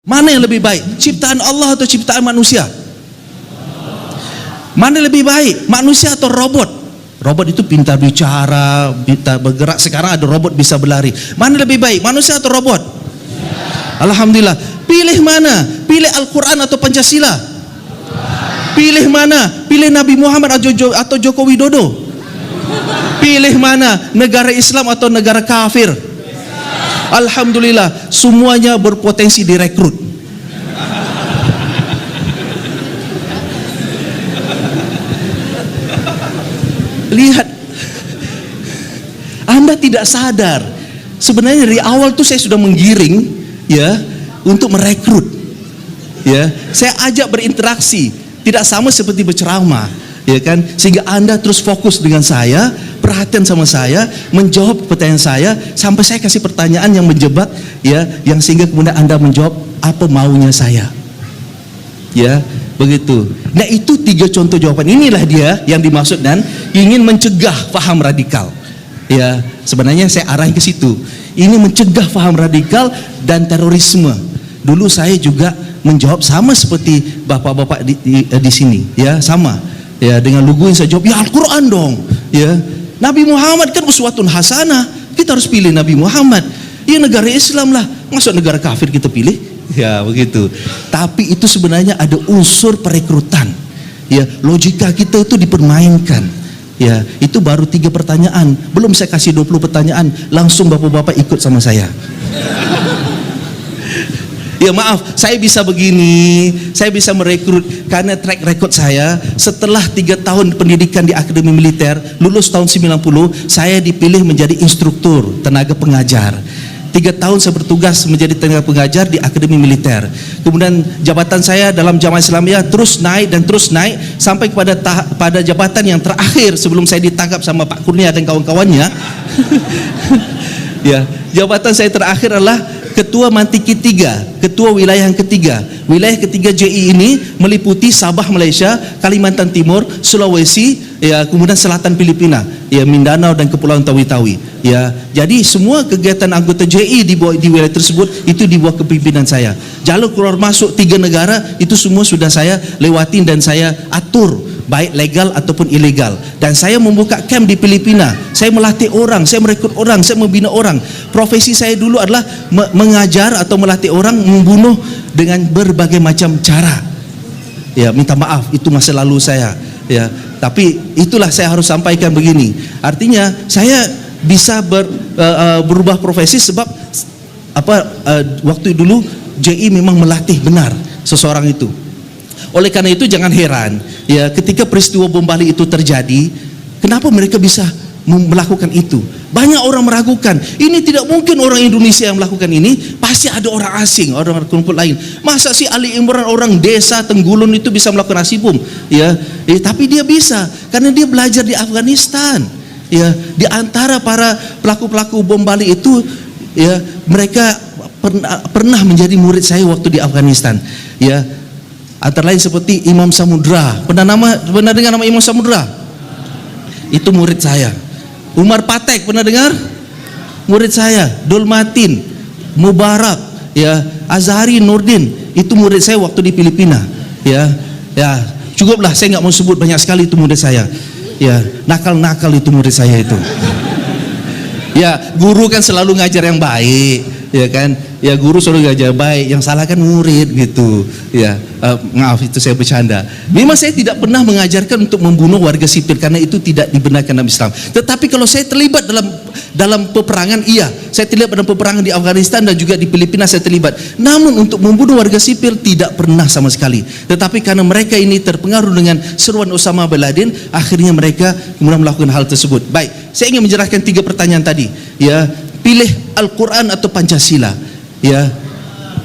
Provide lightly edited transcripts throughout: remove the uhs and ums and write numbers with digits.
Mana yang lebih baik? Ciptaan Allah atau ciptaan manusia? Mana lebih baik? Manusia atau robot? Robot itu pintar bicara, pintar bergerak. Sekarang ada robot bisa berlari. Mana lebih baik? Manusia atau robot? Alhamdulillah. Pilih mana? Pilih Al-Quran atau Pancasila? Pilih mana? Pilih Nabi Muhammad atau Joko Widodo? Pilih mana? Negara Islam atau negara kafir? Alhamdulillah, semuanya berpotensi direkrut. Lihat, Anda tidak sadar. Sebenarnya dari awal tuh saya sudah menggiring, ya, untuk merekrut. Ya, saya ajak berinteraksi, tidak sama seperti berceramah, ya kan? Sehingga Anda terus fokus dengan saya, perhatian sama saya, menjawab pertanyaan saya, sampai saya kasih pertanyaan yang menjebak, ya, yang sehingga kemudian Anda menjawab apa maunya saya. Ya, begitu. Nah, itu 3 contoh jawaban. Inilah dia yang dimaksud dan ingin mencegah paham radikal. Ya, sebenarnya saya arahin ke situ. Ini mencegah paham radikal dan terorisme. Dulu saya juga menjawab sama seperti bapak-bapak di sini, ya, sama. Ya, dengan lugu yang saya jawab, ya Al-Quran dong. Ya, Nabi Muhammad kan uswatun hasanah. Kita harus pilih Nabi Muhammad. Ya, negara Islam lah. Masuk negara kafir kita pilih? Ya, begitu. Tapi itu sebenarnya ada unsur perekrutan. Ya, logika kita itu dipermainkan. Ya, itu baru 3 pertanyaan. Belum saya kasih 20 pertanyaan, langsung bapak-bapak ikut sama saya. Ya maaf, saya bisa begini, saya bisa merekrut karena track record saya setelah 3 tahun pendidikan di Akademi Militer, lulus tahun 90, saya dipilih menjadi instruktur tenaga pengajar. 3 tahun saya bertugas menjadi tenaga pengajar di Akademi Militer. Kemudian jabatan saya dalam Jamaah Islamiyah terus naik dan terus naik sampai pada jabatan yang terakhir sebelum saya ditangkap sama Pak Kurnia dan kawan-kawannya. Ya, jabatan saya terakhir adalah Ketua Mantiki 3, Ketua Wilayah yang ketiga. Wilayah ketiga JI ini meliputi Sabah Malaysia, Kalimantan Timur, Sulawesi, ya, kemudian selatan Filipina, ya, Mindanao dan Kepulauan Tawi-Tawi. Ya, jadi semua kegiatan anggota JI di wilayah tersebut itu di bawah kepimpinan saya. Jalur keluar masuk 3 negara itu semua sudah saya lewatin dan saya atur, baik legal ataupun ilegal. Dan saya membuka camp di Filipina. Saya melatih orang, saya merekrut orang, saya membina orang. Profesi saya dulu adalah mengajar atau melatih orang membunuh dengan berbagai macam cara. Ya, minta maaf, itu masa lalu saya. Ya, tapi itulah saya harus sampaikan begini. Artinya saya bisa berubah profesi sebab waktu dulu JI memang melatih benar seseorang itu. Oleh karena itu jangan heran, ya, ketika peristiwa bom Bali itu terjadi, kenapa mereka bisa melakukan itu? Banyak orang meragukan, ini tidak mungkin orang Indonesia yang melakukan ini, pasti ada orang asing, orang kelompok lain. Masa si Ali Imran orang desa Tenggulun itu bisa melakukan aksi bom? Ya, tapi dia bisa karena dia belajar di Afghanistan. Ya, di antara para pelaku-pelaku bom Bali itu, ya, mereka pernah menjadi murid saya waktu di Afghanistan. Ya, antara lain seperti Imam Samudra. Pernah dengar nama Imam Samudra? Itu murid saya. Umar Patek pernah dengar? Murid saya. Dul Matin, Mubarak, ya, Azhari Nurdin, itu murid saya waktu di Filipina. Ya, ya, cukuplah, saya nggak mau sebut, banyak sekali itu murid saya. Ya, nakal-nakal itu murid saya itu. Ya, guru kan selalu ngajar yang baik, ya kan? Ya, guru selalu ngajar baik, yang salah kan murid gitu. Ya, maaf itu saya bercanda. Memang saya tidak pernah mengajarkan untuk membunuh warga sipil karena itu tidak dibenarkan dalam Islam. Tetapi kalau saya terlibat dalam peperangan, iya, saya terlibat dalam peperangan di Afghanistan dan juga di Filipina saya terlibat. Namun untuk membunuh warga sipil tidak pernah sama sekali. Tetapi karena mereka ini terpengaruh dengan seruan Osama bin Laden, akhirnya mereka kemudian melakukan hal tersebut. Baik, saya ingin menjelaskan 3 pertanyaan tadi. Ya, pilih Al-Quran atau Pancasila. Ya,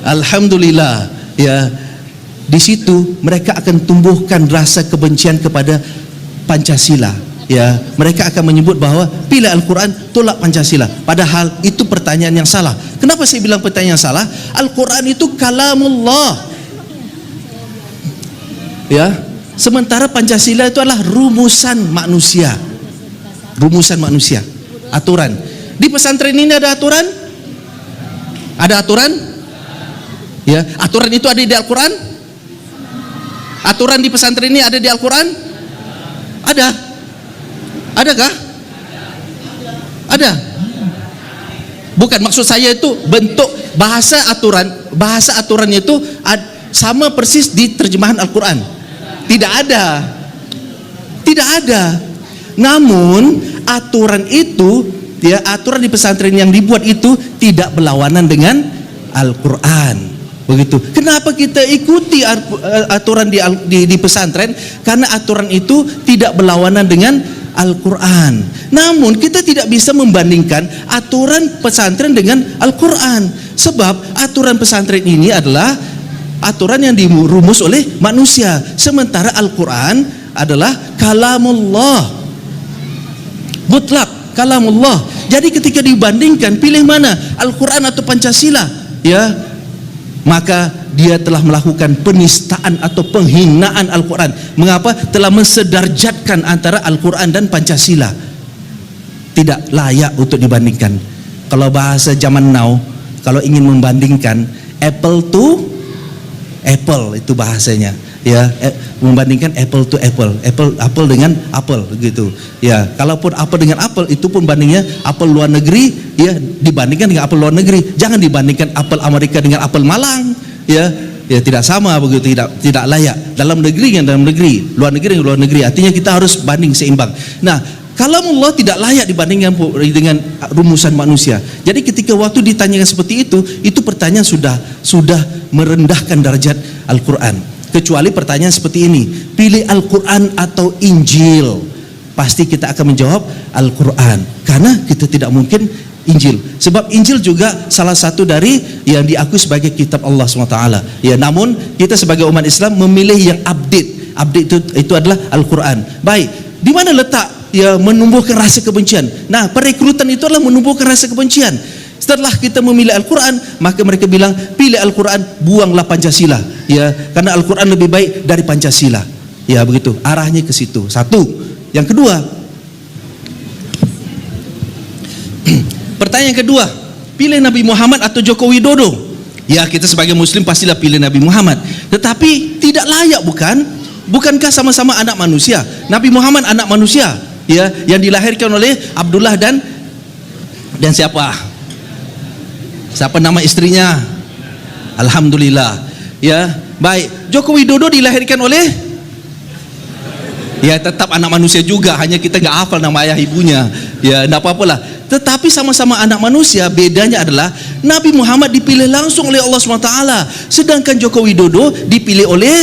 alhamdulillah, ya, di situ mereka akan tumbuhkan rasa kebencian kepada Pancasila. Ya, mereka akan menyebut bahwa pilih Al-Quran, tolak Pancasila. Padahal itu pertanyaan yang salah. Kenapa saya bilang pertanyaan yang salah? Al-Quran itu kalamullah. Ya, sementara Pancasila itu adalah rumusan manusia. Rumusan manusia, aturan. Di pesantren ini ada aturan? Ada aturan? Ya, aturan itu ada di Al-Quran? Aturan di pesantren ini ada di Al-Quran? Ada? Adakah? Ada? Bukan, maksud saya itu bentuk bahasa aturannya itu sama persis di terjemahan Al-Quran. Tidak ada. Tidak ada. Namun aturan itu, ya, aturan di pesantren yang dibuat itu tidak berlawanan dengan Al-Quran. Begitu. Kenapa kita ikuti aturan di pesantren? Karena aturan itu tidak berlawanan dengan Al-Quran. Namun kita tidak bisa membandingkan aturan pesantren dengan Al-Quran, sebab aturan pesantren ini adalah aturan yang dirumus oleh manusia, sementara Al-Quran adalah kalamullah mutlak, kalamullah. Jadi ketika dibandingkan pilih mana, Al-Quran atau Pancasila, ya, maka dia telah melakukan penistaan atau penghinaan Al-Quran. Mengapa? Telah mensedarjatkan antara Al-Quran dan Pancasila. Tidak layak untuk dibandingkan. Kalau bahasa zaman now, kalau ingin membandingkan apple to apple, itu bahasanya, ya, membandingkan apple to apple, apple dengan apple, gitu. Ya, kalaupun apple dengan apple, itu pun bandingnya apel luar negeri, ya, dibandingkan dengan apel luar negeri. Jangan dibandingkan apel Amerika dengan apel Malang, ya, tidak sama, begitu, tidak layak. Dalam negeri dengan dalam negeri, luar negeri dengan luar negeri. Artinya kita harus banding seimbang. Nah, kalamullah tidak layak dibandingkan dengan rumusan manusia. Jadi ketika waktu ditanyakan seperti itu pertanyaan sudah merendahkan derajat Al-Quran. Kecuali pertanyaan seperti ini, pilih Al-Quran atau Injil, pasti kita akan menjawab Al-Quran, karena kita tidak mungkin Injil, sebab Injil juga salah satu dari yang diakui sebagai kitab Allah SWT, ya. Namun kita sebagai umat Islam memilih yang update itu adalah Al-Quran. Baik, di mana letak, ya, menumbuhkan rasa kebencian? Nah, perekrutan itu adalah menumbuhkan rasa kebencian. Setelah kita memilih Al-Quran, maka mereka bilang pilih Al-Quran, buanglah Pancasila, ya, karena Al-Quran lebih baik dari Pancasila, ya, begitu. Arahnya ke situ. Satu. Yang kedua, pertanyaan kedua, pilih Nabi Muhammad atau Joko Widodo? Ya, kita sebagai Muslim pastilah pilih Nabi Muhammad. Tetapi tidak layak, bukan? Bukankah sama-sama anak manusia? Nabi Muhammad anak manusia, ya, yang dilahirkan oleh Abdullah dan siapa? Siapa nama istrinya? Alhamdulillah, ya. Baik, Joko Widodo dilahirkan oleh, ya, tetap anak manusia juga, hanya kita nggak hafal nama ayah ibunya, ya, enggak apa-apalah. Tetapi sama-sama anak manusia, bedanya adalah Nabi Muhammad dipilih langsung oleh Allah SWT, sedangkan Joko Widodo dipilih oleh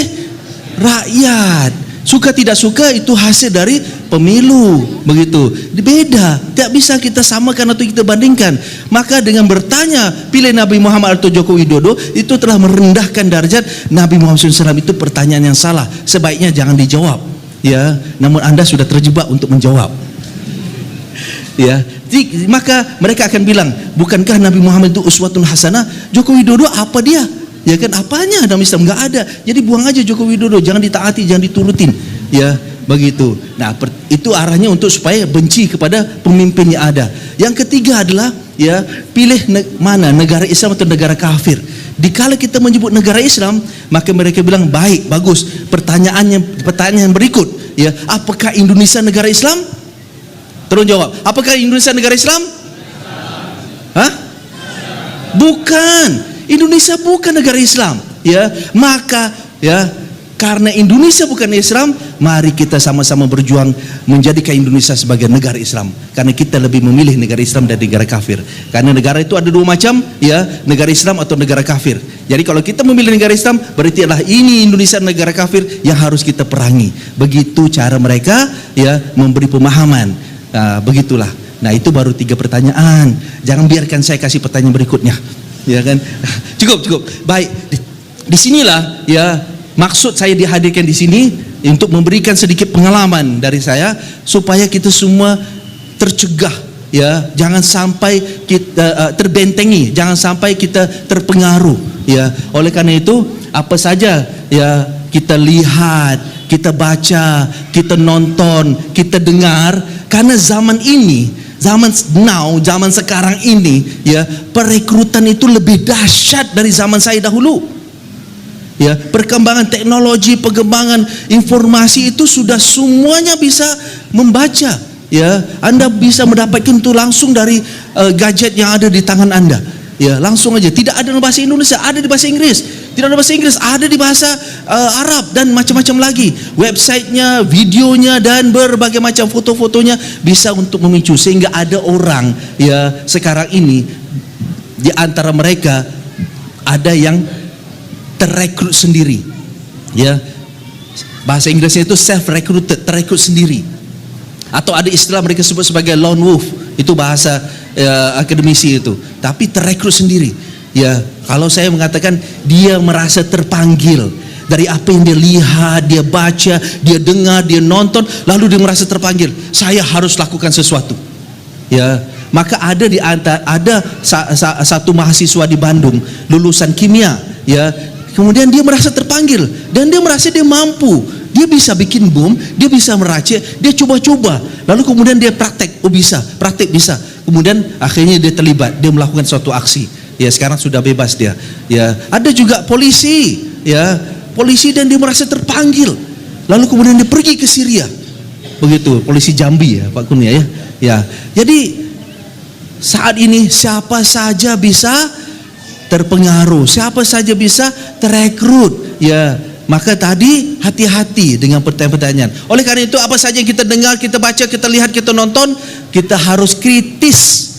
rakyat. Suka tidak suka itu hasil dari pemilu, begitu. Beda, tidak bisa kita samakan atau kita bandingkan. Maka dengan bertanya pilih Nabi Muhammad atau Joko Widodo, itu telah merendahkan derajat Nabi Muhammad SAW. Itu pertanyaan yang salah, sebaiknya jangan dijawab, ya. Namun Anda sudah terjebak untuk menjawab, ya. Maka mereka akan bilang, bukankah Nabi Muhammad itu uswatun hasanah? Joko Widodo apa dia? Ya kan, apanya dalam Islam? Nggak ada. Jadi buang aja Joko Widodo, jangan ditaati, jangan diturutin, ya, begitu. Nah, itu arahnya untuk supaya benci kepada pemimpin yang ada. Yang ketiga adalah, ya, pilih mana, negara Islam atau negara kafir. Dikala kita menyebut negara Islam, maka mereka bilang baik, bagus. Pertanyaan berikut, ya, apakah Indonesia negara Islam? Terus jawab, apakah Indonesia negara Islam? Hah? Bukan. Indonesia bukan negara Islam, ya. Maka, ya, karena Indonesia bukan Islam, mari kita sama-sama berjuang menjadikan Indonesia sebagai negara Islam, karena kita lebih memilih negara Islam dari negara kafir. Karena negara itu ada dua macam, ya, negara Islam atau negara kafir. Jadi kalau kita memilih negara Islam, berarti adalah ini Indonesia negara kafir yang harus kita perangi. Begitu cara mereka, ya, memberi pemahaman. Nah, begitulah. Nah, itu baru 3 pertanyaan. Jangan biarkan saya kasih pertanyaan berikutnya, ya kan? Cukup. Baik, disinilah, ya, maksud saya dihadirkan di sini untuk memberikan sedikit pengalaman dari saya supaya kita semua tercegah, ya, jangan sampai kita terbentengi, jangan sampai kita terpengaruh, ya. Oleh karena itu, apa saja, ya, kita lihat, kita baca, kita nonton, kita dengar, karena zaman ini, zaman sekarang ini, ya, perekrutan itu lebih dahsyat dari zaman saya dahulu. Ya, perkembangan teknologi, perkembangan informasi itu sudah semuanya bisa membaca. Ya, Anda bisa mendapatkan itu langsung dari gadget yang ada di tangan Anda. Ya, langsung aja. Tidak ada dalam bahasa Indonesia, ada di bahasa Inggris. Tidak ada bahasa Inggris, ada di bahasa Arab dan macam-macam lagi. Websitenya, videonya dan berbagai macam foto-fotonya bisa untuk memicu, sehingga ada orang ya sekarang ini di antara mereka ada yang terrekrut sendiri. Ya, bahasa Inggrisnya itu self-recruited, terekrut sendiri. Atau ada istilah mereka sebut sebagai lone wolf, itu bahasa akademisi itu. Tapi terekrut sendiri. Ya, kalau saya mengatakan dia merasa terpanggil dari apa yang dia lihat, dia baca, dia dengar, dia nonton, lalu dia merasa terpanggil. Saya harus lakukan sesuatu. Ya, maka ada di antara satu mahasiswa di Bandung lulusan kimia. Ya, kemudian dia merasa terpanggil dan dia merasa dia mampu. Dia bisa bikin bom, dia bisa meracik, dia coba-coba. Lalu kemudian dia praktek, oh bisa, praktek bisa. Kemudian akhirnya dia terlibat, dia melakukan suatu aksi. Ya, sekarang sudah bebas dia. Ya, ada juga polisi, ya, polisi dan dia merasa terpanggil. Lalu kemudian dia pergi ke Syria. Begitu, polisi Jambi ya, Pak Kurnia ya. Ya, jadi saat ini siapa saja bisa terpengaruh, siapa saja bisa terekrut. Ya, maka tadi hati-hati dengan pertanyaan-pertanyaan. Oleh karena itu, apa saja yang kita dengar, kita baca, kita lihat, kita nonton, kita harus kritis.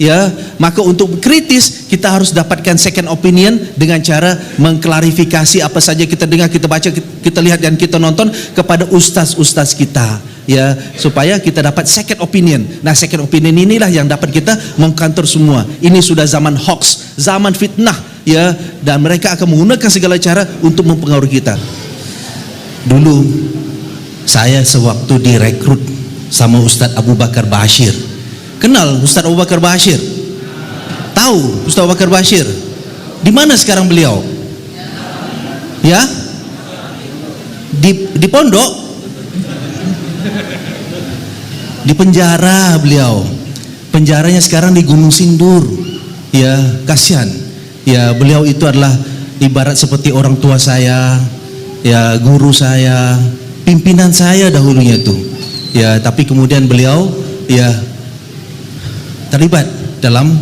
Ya, maka untuk kritis kita harus dapatkan second opinion dengan cara mengklarifikasi apa saja kita dengar, kita baca, kita lihat dan kita nonton kepada ustaz-ustaz kita. Ya, supaya kita dapat second opinion. Nah, second opinion inilah yang dapat kita mengkantor semua. Ini sudah zaman hoax, zaman fitnah, ya, dan mereka akan menggunakan segala cara untuk mempengaruhi kita. Dulu saya sewaktu direkrut sama Ustadz Abu Bakar Bashir. Kenal Ustadz Abu Bakar Bashir? Tahu Ustadz Abu Bakar Bashir? Di mana sekarang beliau? Ya? Di pondok? Di penjara beliau. Penjaranya sekarang di Gunung Sindur. Ya, kasihan. Ya, beliau itu adalah ibarat seperti orang tua saya, ya, guru saya, pimpinan saya dahulunya itu. Ya, tapi kemudian beliau ya terlibat dalam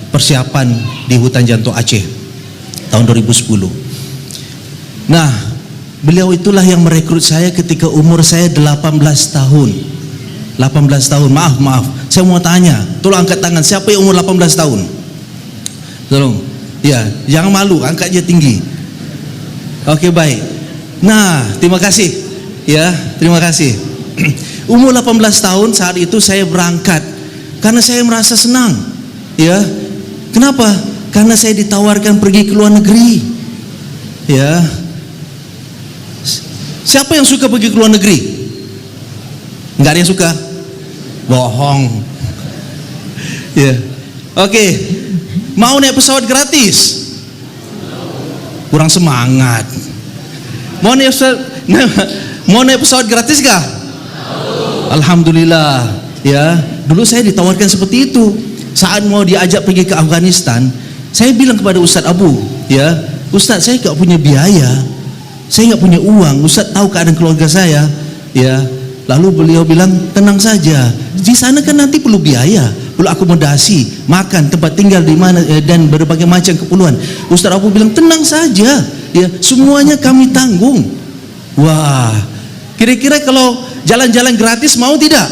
persiapan di hutan jantung Aceh tahun 2010. Nah, beliau itulah yang merekrut saya ketika umur saya 18 tahun. 18 tahun, maaf, saya mau tanya, tolong angkat tangan, siapa yang umur 18 tahun? Tolong, ya, jangan malu, angkat aja tinggi. Oke, baik. Nah, terima kasih, ya, terima kasih. Umur 18 tahun saat itu saya berangkat karena saya merasa senang, ya. Kenapa? Karena saya ditawarkan pergi ke luar negeri, ya. Siapa yang suka pergi ke luar negeri? Enggak ada yang suka? Bohong. Ya. Oke. Mau naik pesawat gratis? Kurang semangat. Mau naik pesawat gratis kah? Alhamdulillah. Ya. Dulu saya ditawarkan seperti itu. Saat mau diajak pergi ke Afghanistan, saya bilang kepada Ustadz Abu, ya, Ustadz, saya enggak punya biaya. Saya enggak punya uang. Ustadz tahu keadaan keluarga saya, ya. Lalu beliau bilang, tenang saja, di sana kan nanti perlu biaya, perlu akomodasi, makan, tempat tinggal di mana, dan berbagai macam keperluan. Ustaz Abu bilang, tenang saja, ya, semuanya kami tanggung. Wah, kira-kira kalau jalan-jalan gratis mau tidak?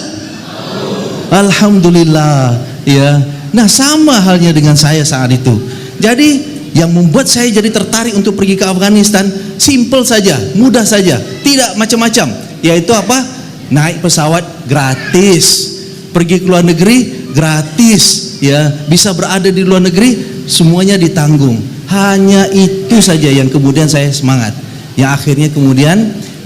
Alhamdulillah, ya. Nah, sama halnya dengan saya saat itu. Jadi yang membuat saya jadi tertarik untuk pergi ke Afghanistan simple saja, mudah saja, tidak macam-macam, yaitu apa? Naik pesawat gratis, pergi ke luar negeri gratis, ya, bisa berada di luar negeri semuanya ditanggung. Hanya itu saja yang kemudian saya semangat. Yang akhirnya kemudian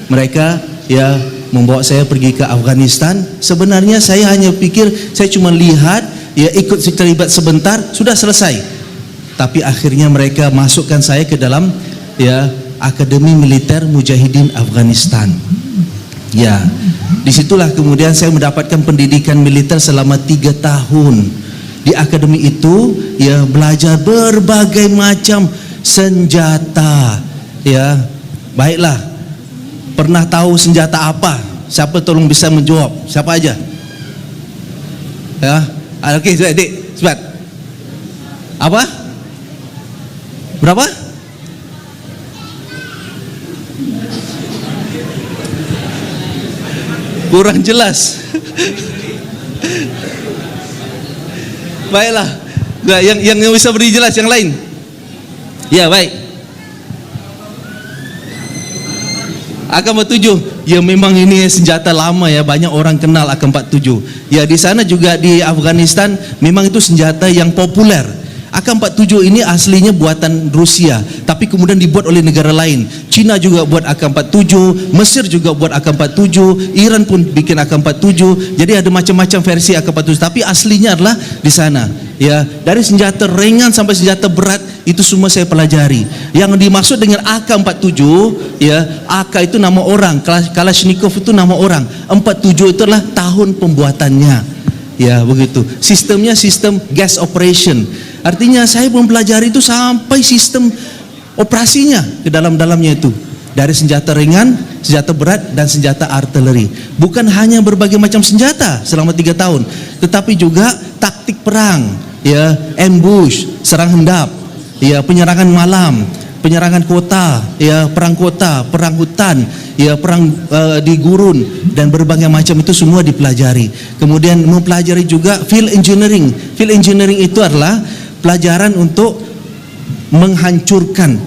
mereka ya membawa saya pergi ke Afghanistan. Sebenarnya saya hanya pikir saya cuma lihat, ya, ikut terlibat sebentar sudah selesai. Tapi akhirnya mereka masukkan saya ke dalam ya Akademi Militer Mujahidin Afghanistan. Ya, disitulah kemudian saya mendapatkan pendidikan militer selama 3 tahun. Di akademi itu, ya, belajar berbagai macam senjata. Ya, baiklah. Pernah tahu senjata apa? Siapa tolong bisa menjawab? Siapa aja? Ya, okey, adik, cepat. Apa? Berapa? Kurang jelas. Baiklah. Nah, yang bisa beri jelas yang lain. Ya, baik. AK-47. Ya, memang ini senjata lama ya, banyak orang kenal AK-47. Ya, di sana juga di Afghanistan memang itu senjata yang populer. AK-47 ini aslinya buatan Rusia, tapi kemudian dibuat oleh negara lain. Cina juga buat AK-47, Mesir juga buat AK-47, Iran pun bikin AK-47. Jadi ada macam-macam versi AK-47, tapi aslinya adalah di sana. Ya, dari senjata ringan sampai senjata berat itu semua saya pelajari. Yang dimaksud dengan AK-47, ya, AK itu nama orang, Kalashnikov itu nama orang. 47 itu adalah tahun pembuatannya. Ya, begitu. Sistemnya sistem gas operation. Artinya saya mempelajari itu sampai sistem operasinya ke dalam-dalamnya itu. Dari senjata ringan, senjata berat, dan senjata artileri. Bukan hanya berbagai macam senjata selama 3 tahun, tetapi juga taktik perang, ya, ambush, serang hendap, ya, penyerangan malam, penyerangan kota, ya, perang hutan, ya, perang di gurun, dan berbagai macam itu semua dipelajari. Kemudian mempelajari juga field engineering. Field engineering itu adalah pelajaran untuk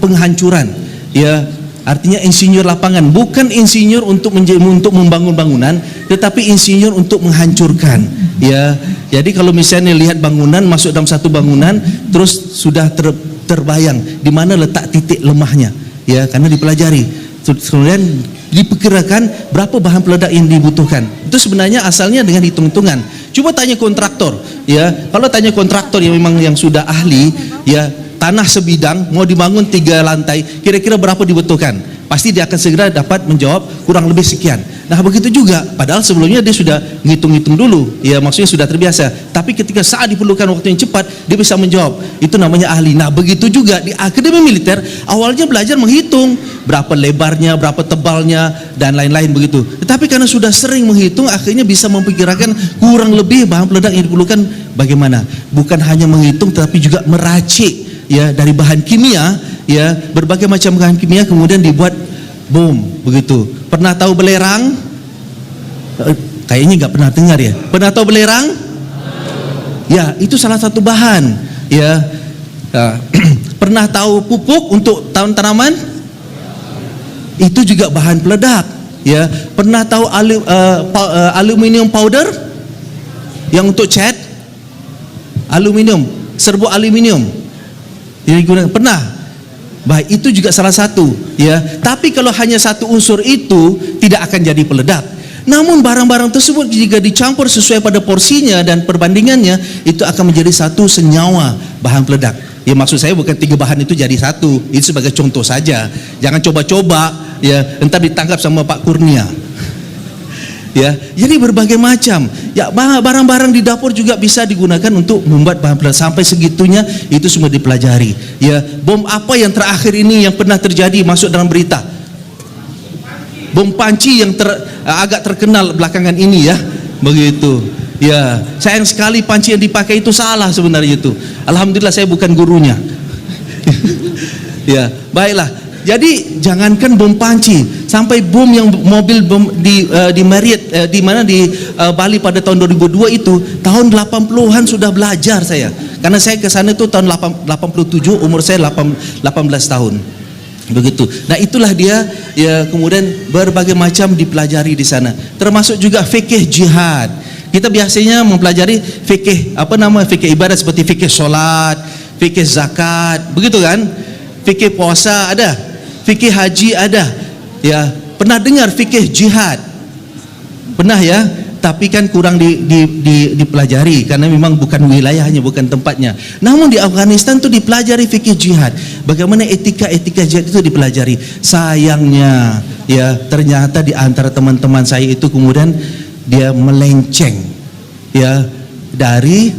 penghancuran, ya, artinya insinyur lapangan, bukan insinyur untuk membangun bangunan, tetapi insinyur untuk menghancurkan. Ya, jadi kalau misalnya lihat bangunan, masuk dalam satu bangunan, terus sudah terbayang di mana letak titik lemahnya, ya, karena dipelajari. Kemudian diperkirakan berapa bahan peledak yang dibutuhkan. Itu sebenarnya asalnya dengan hitung-hitungan. Coba tanya kontraktor, ya. Kalau tanya kontraktor yang memang yang sudah ahli, ya, tanah sebidang mau dibangun 3 lantai, kira-kira berapa dibutuhkan? Pasti dia akan segera dapat menjawab kurang lebih sekian. Nah, begitu juga, padahal sebelumnya dia sudah ngitung-ngitung dulu, ya, maksudnya sudah terbiasa. Tapi ketika saat diperlukan waktu yang cepat, dia bisa menjawab. Itu namanya ahli. Nah, begitu juga di akademi militer, awalnya belajar menghitung berapa lebarnya, berapa tebalnya, dan lain-lain begitu. Tetapi karena sudah sering menghitung, akhirnya bisa memperkirakan kurang lebih bahan peledak yang diperlukan bagaimana. Bukan hanya menghitung, tetapi juga meracik, ya, dari bahan kimia, ya, berbagai macam bahan kimia, kemudian dibuat bom begitu. Pernah tahu belerang? Kayaknya nggak pernah dengar ya. Pernah tahu belerang? Ya, itu salah satu bahan. Ya, pernah tahu pupuk untuk tanaman? Itu juga bahan peledak. Ya, pernah tahu aluminium powder yang untuk cat? Aluminium, serbuk aluminium. Yang digunakan, pernah? Baik, itu juga salah satu, ya. Tapi kalau hanya satu unsur itu tidak akan jadi peledak. Namun barang-barang tersebut jika dicampur sesuai pada porsinya dan perbandingannya, itu akan menjadi satu senyawa bahan peledak. Ya, maksud saya bukan 3 bahan itu jadi satu. Itu sebagai contoh saja. Jangan coba-coba, ya, entar ditangkap sama Pak Kurnia. Ya, jadi berbagai macam. Ya, barang-barang di dapur juga bisa digunakan untuk membuat bahan peledak. Sampai segitunya itu semua dipelajari. Ya, bom apa yang terakhir ini yang pernah terjadi masuk dalam berita? Bom panci yang agak terkenal belakangan ini, ya. Begitu. Ya, sayang sekali panci yang dipakai itu salah sebenarnya itu. Alhamdulillah saya bukan gurunya. Ya, baiklah. Jadi jangankan bom panci, sampai bom yang mobil bom di Marriott di mana di Bali pada tahun 2002 itu, tahun 80-an sudah belajar saya. Karena saya ke sana itu tahun 87, umur saya 18 tahun. Begitu. Nah, itulah dia, ya, kemudian berbagai macam dipelajari di sana. Termasuk juga fikih jihad. Kita biasanya mempelajari fikih fikih ibadat seperti fikih solat, fikih zakat, begitu kan? Fikih puasa ada, fikih haji ada, ya. Pernah dengar fikih jihad? Pernah, ya? Tapi kan kurang dipelajari karena memang bukan wilayahnya, bukan tempatnya. Namun di Afghanistan itu dipelajari fikih jihad. Bagaimana etika jihad itu dipelajari. Sayangnya, ya, ternyata di antara teman-teman saya itu kemudian dia melenceng, ya, dari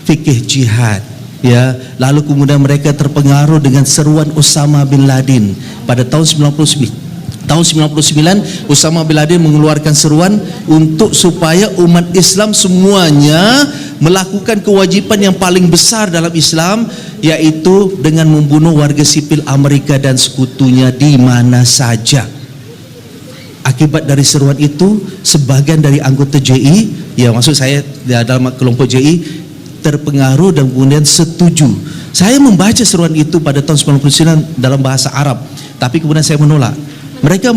fikih jihad. Ya, lalu kemudian mereka terpengaruh dengan seruan Osama bin Laden pada tahun 99. Tahun 99 Osama bin Laden mengeluarkan seruan untuk supaya umat Islam semuanya melakukan kewajiban yang paling besar dalam Islam, yaitu dengan membunuh warga sipil Amerika dan sekutunya di mana saja. Akibat dari seruan itu, sebagian dari anggota JI, ya maksud saya dalam kelompok JI, terpengaruh dan kemudian setuju. Saya membaca seruan itu pada tahun 99 dalam bahasa Arab, tapi kemudian saya menolak. Mereka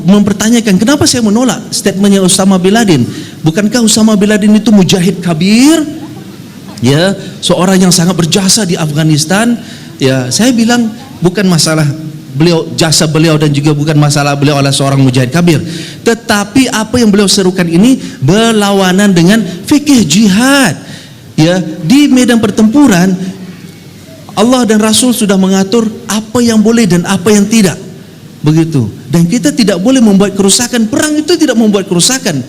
mempertanyakan, kenapa saya menolak statementnya Osama bin Laden? Bukankah Osama bin Laden itu mujahid kabir? Ya, seorang yang sangat berjasa di Afghanistan. Ya, saya bilang bukan masalah beliau, jasa beliau, dan juga bukan masalah beliau adalah seorang mujahid kabir, tetapi apa yang beliau serukan ini berlawanan dengan fikih jihad. Ya, di medan pertempuran Allah dan Rasul sudah mengatur apa yang boleh dan apa yang tidak, begitu. Dan kita tidak boleh membuat kerusakan. Perang itu tidak membuat kerusakan.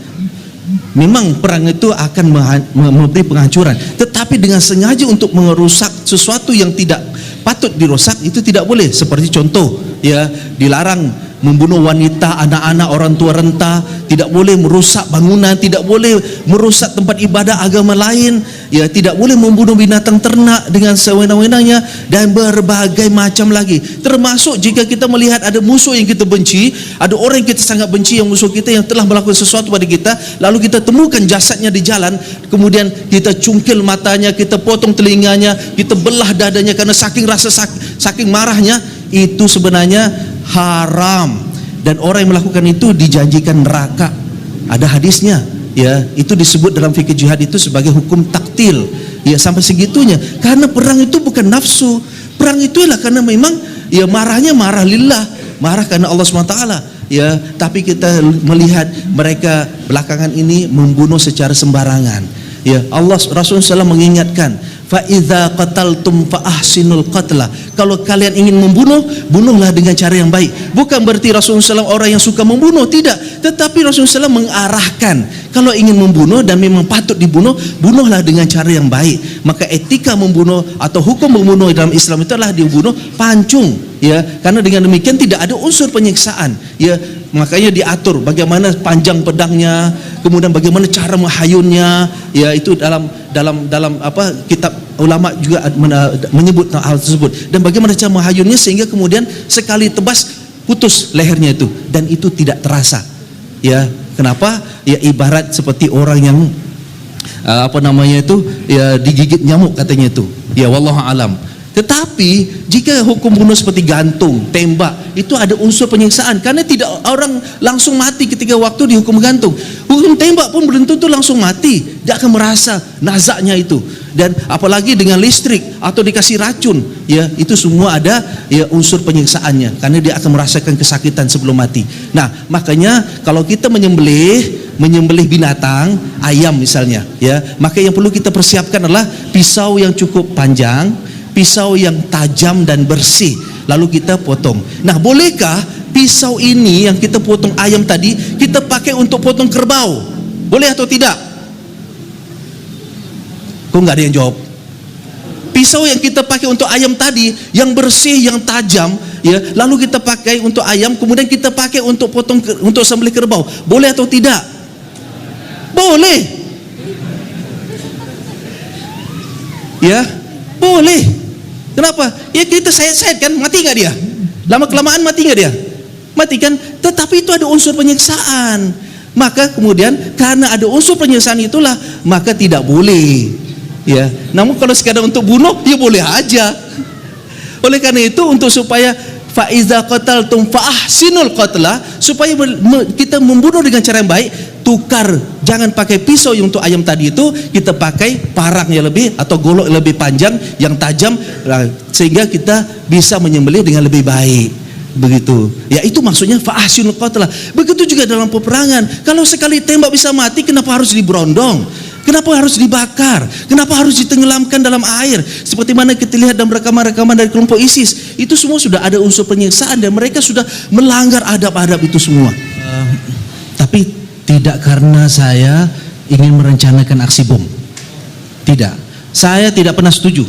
Memang perang itu akan memberi penghancuran, tetapi dengan sengaja untuk merusak sesuatu yang tidak patut dirusak itu tidak boleh. Seperti contoh, ya, dilarang membunuh wanita, anak-anak, orang tua renta, tidak boleh merusak bangunan, tidak boleh merusak tempat ibadah agama lain, ya, tidak boleh membunuh binatang ternak dengan sewenang-wenangnya, dan berbagai macam lagi. Termasuk jika kita melihat ada musuh yang kita benci, ada orang yang kita sangat benci, yang musuh kita yang telah melakukan sesuatu pada kita, lalu kita temukan jasadnya di jalan, kemudian kita cungkil matanya, kita potong telinganya, kita belah dadanya karena saking rasa saking marahnya, itu sebenarnya haram, dan orang yang melakukan itu dijanjikan neraka. Ada hadisnya, ya, itu disebut dalam fikih jihad itu sebagai hukum taktil. Ya, sampai segitunya, karena perang itu bukan nafsu. Perang itu adalah karena memang, ya, marahnya marah lillah, marah karena Allah SWT. Ya, tapi kita melihat mereka belakangan ini membunuh secara sembarangan. Ya, Allah Rasulullah SAW mengingatkan, fa idza qataltum fa ahsinul qatla. Kalau kalian ingin membunuh, bunuhlah dengan cara yang baik. Bukan berarti Rasulullah SAW orang yang suka membunuh, tidak. Tetapi Rasulullah SAW mengarahkan, kalau ingin membunuh dan memang patut dibunuh, bunuhlah dengan cara yang baik. Maka etika membunuh atau hukum membunuh dalam Islam itu adalah dibunuh pancung, ya, karena dengan demikian tidak ada unsur penyiksaan, ya. Makanya diatur bagaimana panjang pedangnya, kemudian bagaimana cara menghayunnya, ya, itu dalam kitab ulama juga menyebut hal tersebut, dan bagaimana cara menghayunnya sehingga kemudian sekali tebas putus lehernya itu, dan itu tidak terasa. Ya, kenapa? Ya, ibarat seperti orang yang ya, digigit nyamuk katanya itu. Ya, wallahu alam. Tetapi jika hukum bunuh seperti gantung, tembak, itu ada unsur penyiksaan, karena tidak orang langsung mati ketika waktu dihukum gantung. Hukum tembak pun belum tentu langsung mati, dia akan merasa nazaknya itu. Dan apalagi dengan listrik atau dikasih racun, ya, itu semua ada, ya, unsur penyiksaannya, karena dia akan merasakan kesakitan sebelum mati. Nah, makanya kalau kita menyembelih binatang, ayam misalnya, ya, maka yang perlu kita persiapkan adalah pisau yang cukup panjang, pisau yang tajam dan bersih, lalu kita potong. Nah, bolehkah pisau ini yang kita potong ayam tadi kita pakai untuk potong kerbau? Boleh atau tidak? Kok nggak ada yang jawab? Pisau yang kita pakai untuk ayam tadi, yang bersih, yang tajam, ya, lalu kita pakai untuk ayam, kemudian kita pakai untuk potong, untuk sembelih kerbau, boleh atau tidak? Boleh. Ya, boleh. Kenapa? Ya, kita sayat-sayat kan, mati nggak dia? Lama-kelamaan mati nggak dia? Mati kan? Tetapi itu ada unsur penyiksaan. Maka kemudian karena ada unsur penyiksaan itulah, maka tidak boleh. Ya. Namun kalau sekadar untuk bunuh, ya boleh aja. Oleh karena itu, untuk supaya fa iza qataltum fa ahsinul qatla, supaya kita membunuh dengan cara yang baik, tukar, jangan pakai pisau untuk ayam tadi itu, kita pakai parang yang lebih atau golok yang lebih panjang, yang tajam, sehingga kita bisa menyembelih dengan lebih baik. Begitu. Ya, itu maksudnya fa ahsinul qatla. Begitu juga dalam peperangan. Kalau sekali tembak bisa mati, kenapa harus diberondong? Kenapa harus dibakar? Kenapa harus ditenggelamkan dalam air? Seperti mana kita lihat dalam rekaman-rekaman dari kelompok ISIS, itu semua sudah ada unsur penyiksaan dan mereka sudah melanggar adab-adab itu semua. Tapi tidak karena saya ingin merencanakan aksi bom. Tidak. saya tidak pernah setuju.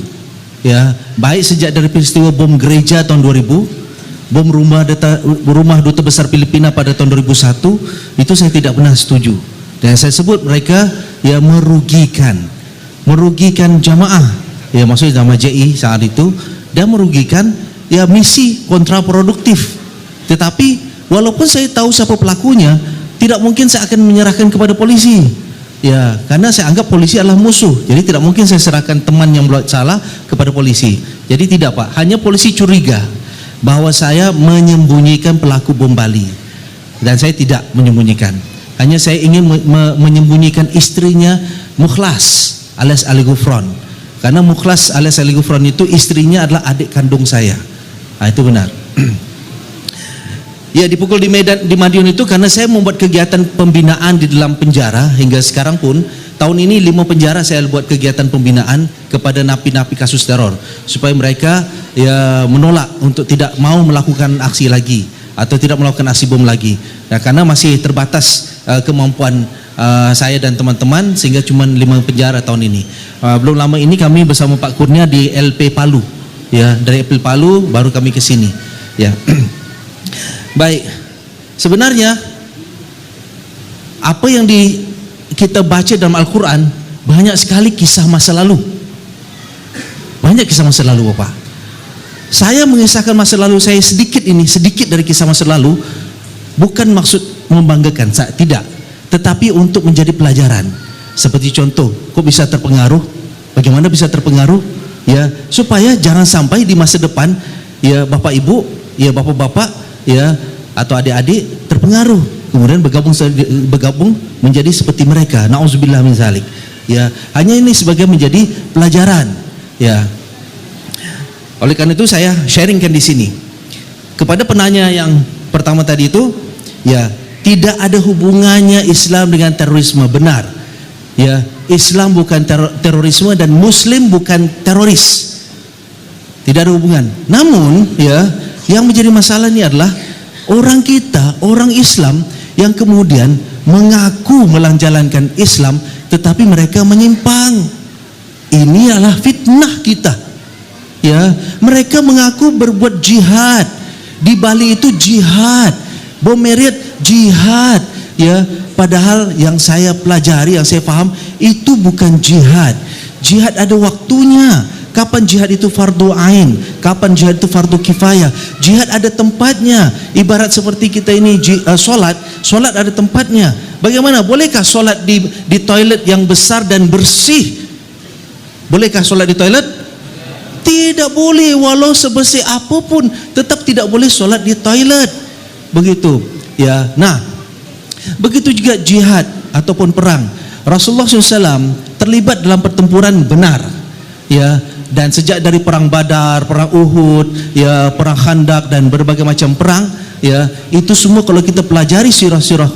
Ya, baik sejak dari peristiwa bom gereja tahun 2000, bom rumah duta besar Filipina pada tahun 2001, itu saya tidak pernah setuju. Dan saya sebut mereka ya merugikan jamaah, ya maksudnya jamaah JI saat itu, dan merugikan ya misi kontraproduktif. Tetapi walaupun saya tahu siapa pelakunya, tidak mungkin saya akan menyerahkan kepada polisi. Ya, karena saya anggap polisi adalah musuh. Jadi tidak mungkin saya serahkan teman yang buat salah kepada polisi. Jadi tidak, Pak. Hanya polisi curiga bahwa saya menyembunyikan pelaku bom Bali. Dan saya tidak menyembunyikan. Hanya saya ingin menyembunyikan istrinya Mukhlas alias Ali Gufron. Karena Mukhlas alias Ali Gufron itu istrinya adalah adik kandung saya. Nah, itu benar. Ya, dipukul di Medan, di Madiun itu karena saya membuat kegiatan pembinaan di dalam penjara. Hingga sekarang pun tahun ini 5 penjara saya buat kegiatan pembinaan kepada napi-napi kasus teror, supaya mereka ya menolak untuk tidak mau melakukan aksi lagi atau tidak melakukan aksi bom lagi. Nah, karena masih terbatas kemampuan saya dan teman-teman, sehingga cuma 5 penjara tahun ini. Belum lama ini kami bersama Pak Kurnia di LP Palu. Ya, dari LP Palu baru kami ke sini. Ya. Baik, sebenarnya apa yang kita baca dalam Al-Quran banyak sekali kisah masa lalu. Banyak kisah masa lalu, Bapak. Saya mengisahkan masa lalu saya sedikit dari kisah masa lalu, bukan maksud membanggakan, tidak, tetapi untuk menjadi pelajaran. Seperti contoh, kok bisa terpengaruh? Bagaimana bisa terpengaruh? Ya, supaya jangan sampai di masa depan, ya Bapak Ibu, ya Bapak-bapak, ya atau adik-adik terpengaruh kemudian bergabung menjadi seperti mereka. Nauzubillah min zalik. Ya, hanya ini sebagai menjadi pelajaran. Ya. Oleh karena itu saya sharingkan di sini. Kepada penanya yang pertama tadi itu, ya, tidak ada hubungannya Islam dengan terorisme. Benar. Ya, Islam bukan terorisme dan Muslim bukan teroris. Tidak ada hubungan. Namun, ya, yang menjadi masalah ini adalah orang kita, orang Islam yang kemudian mengaku menjalankan Islam tetapi mereka menyimpang. Ini adalah fitnah kita. Ya, mereka mengaku berbuat jihad. Di Bali itu jihad, bom Marriott jihad, ya, padahal yang saya pelajari, yang saya paham itu bukan jihad. Jihad ada waktunya. Kapan jihad itu fardu ain, kapan jihad itu fardu kifayah. Jihad ada tempatnya. Ibarat seperti kita ini solat ada tempatnya. Bagaimana? Bolehkah solat di toilet yang besar dan bersih? Bolehkah solat di toilet? Tidak boleh, walau sebersih apapun tetap tidak boleh solat di toilet. Begitu, ya. Nah, begitu juga jihad ataupun perang. Rasulullah SAW terlibat dalam pertempuran, benar, ya. Dan sejak dari perang Badar, perang Uhud, ya, perang Khandaq dan berbagai macam perang, ya, itu semua kalau kita pelajari sirah-sirah